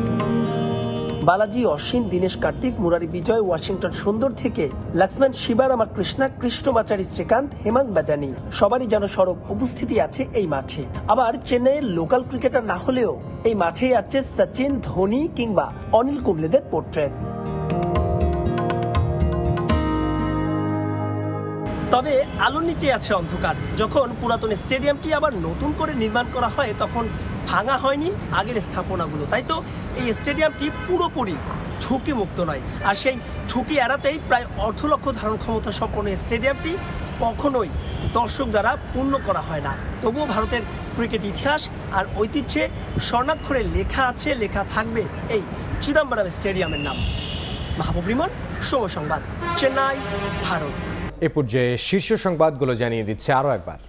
বালাজি, অশ্বিন, দীনেশ কার্তিক, মুরারি বিজয়, ওয়াশিংটন সুন্দর থেকে লক্ষ্মণ, শিবার আমার কৃষ্ণা, কৃষ্ণমাচারী শ্রীকান্ত, হেমাঙ্গ বাদানি সবারই যেন সরব উপস্থিতি আছে এই মাঠে। আবার চেন্নাইয়ের লোকাল ক্রিকেটার না হলেও এই মাঠেই আছে সচিন, ধোনি কিংবা অনিল কুম্বলেদের পোর্ট্রেট। তবে আলোর নিচে আছে অন্ধকার। যখন পুরাতন স্টেডিয়ামটি আবার নতুন করে নির্মাণ করা হয় তখন ভাঙা হয়নি আগের স্থাপনাগুলো। তাই তো এই স্টেডিয়ামটি পুরোপুরি ঝুঁকি মুক্ত নয়। আর সেই ঝুঁকি এড়াতেই প্রায় 1.5 লক্ষ ধারণ ক্ষমতা সম্পন্ন স্টেডিয়ামটি কখনোই দর্শক দ্বারা পূর্ণ করা হয় না। তবুও ভারতের ক্রিকেট ইতিহাস আর ঐতিহ্যে স্বর্ণাক্ষরে লেখা থাকবে এই চিদম্বরম স্টেডিয়ামের নাম। মাহবুব রিমন, সময় সংবাদ, চেন্নাই, ভারত। এ পর্যায়ে শীর্ষ সংবাদগুলো জানিয়ে দিচ্ছে আরও একবার।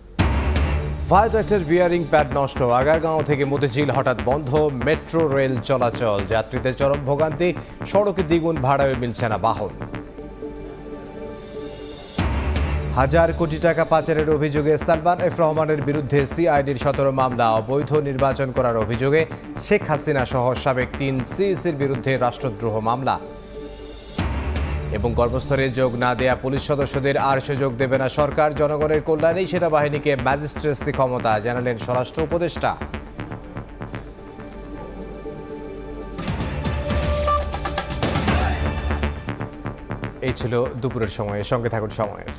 ভায়াডাক্টের বিয়ারিং প্যাড নষ্ট, আগারগাঁও থেকে মতিঝিল হঠাৎ বন্ধ মেট্রো রেল চলাচল, যাত্রীদের চরম ভোগান্তি, সড়কে দ্বিগুণ ভাড়ায় মিলছে না বাহন। 1000 কোটি টাকা পাচারের অভিযোগে সালমান এফ রহমানের বিরুদ্ধে সিআইডির 17 মামলা, অবৈধ নির্বাচন করার অভিযোগে শেখ হাসিনা সহ সাবেক 3 সিইসির বিরুদ্ধে রাষ্ট্রদ্রোহ মামলা এবং কর্মস্থলে যোগ না দেয়া পুলিশ সদস্যদের আর সুযোগ দেবে না সরকার, জনগণের কল্যাণেই সেনাবাহিনীকে ম্যাজিস্ট্রেসি ক্ষমতা, জানালেন স্বরাষ্ট্র উপদেষ্টা। এই ছিল দুপুরের সময়ে, সঙ্গে থাকুন সময়ের।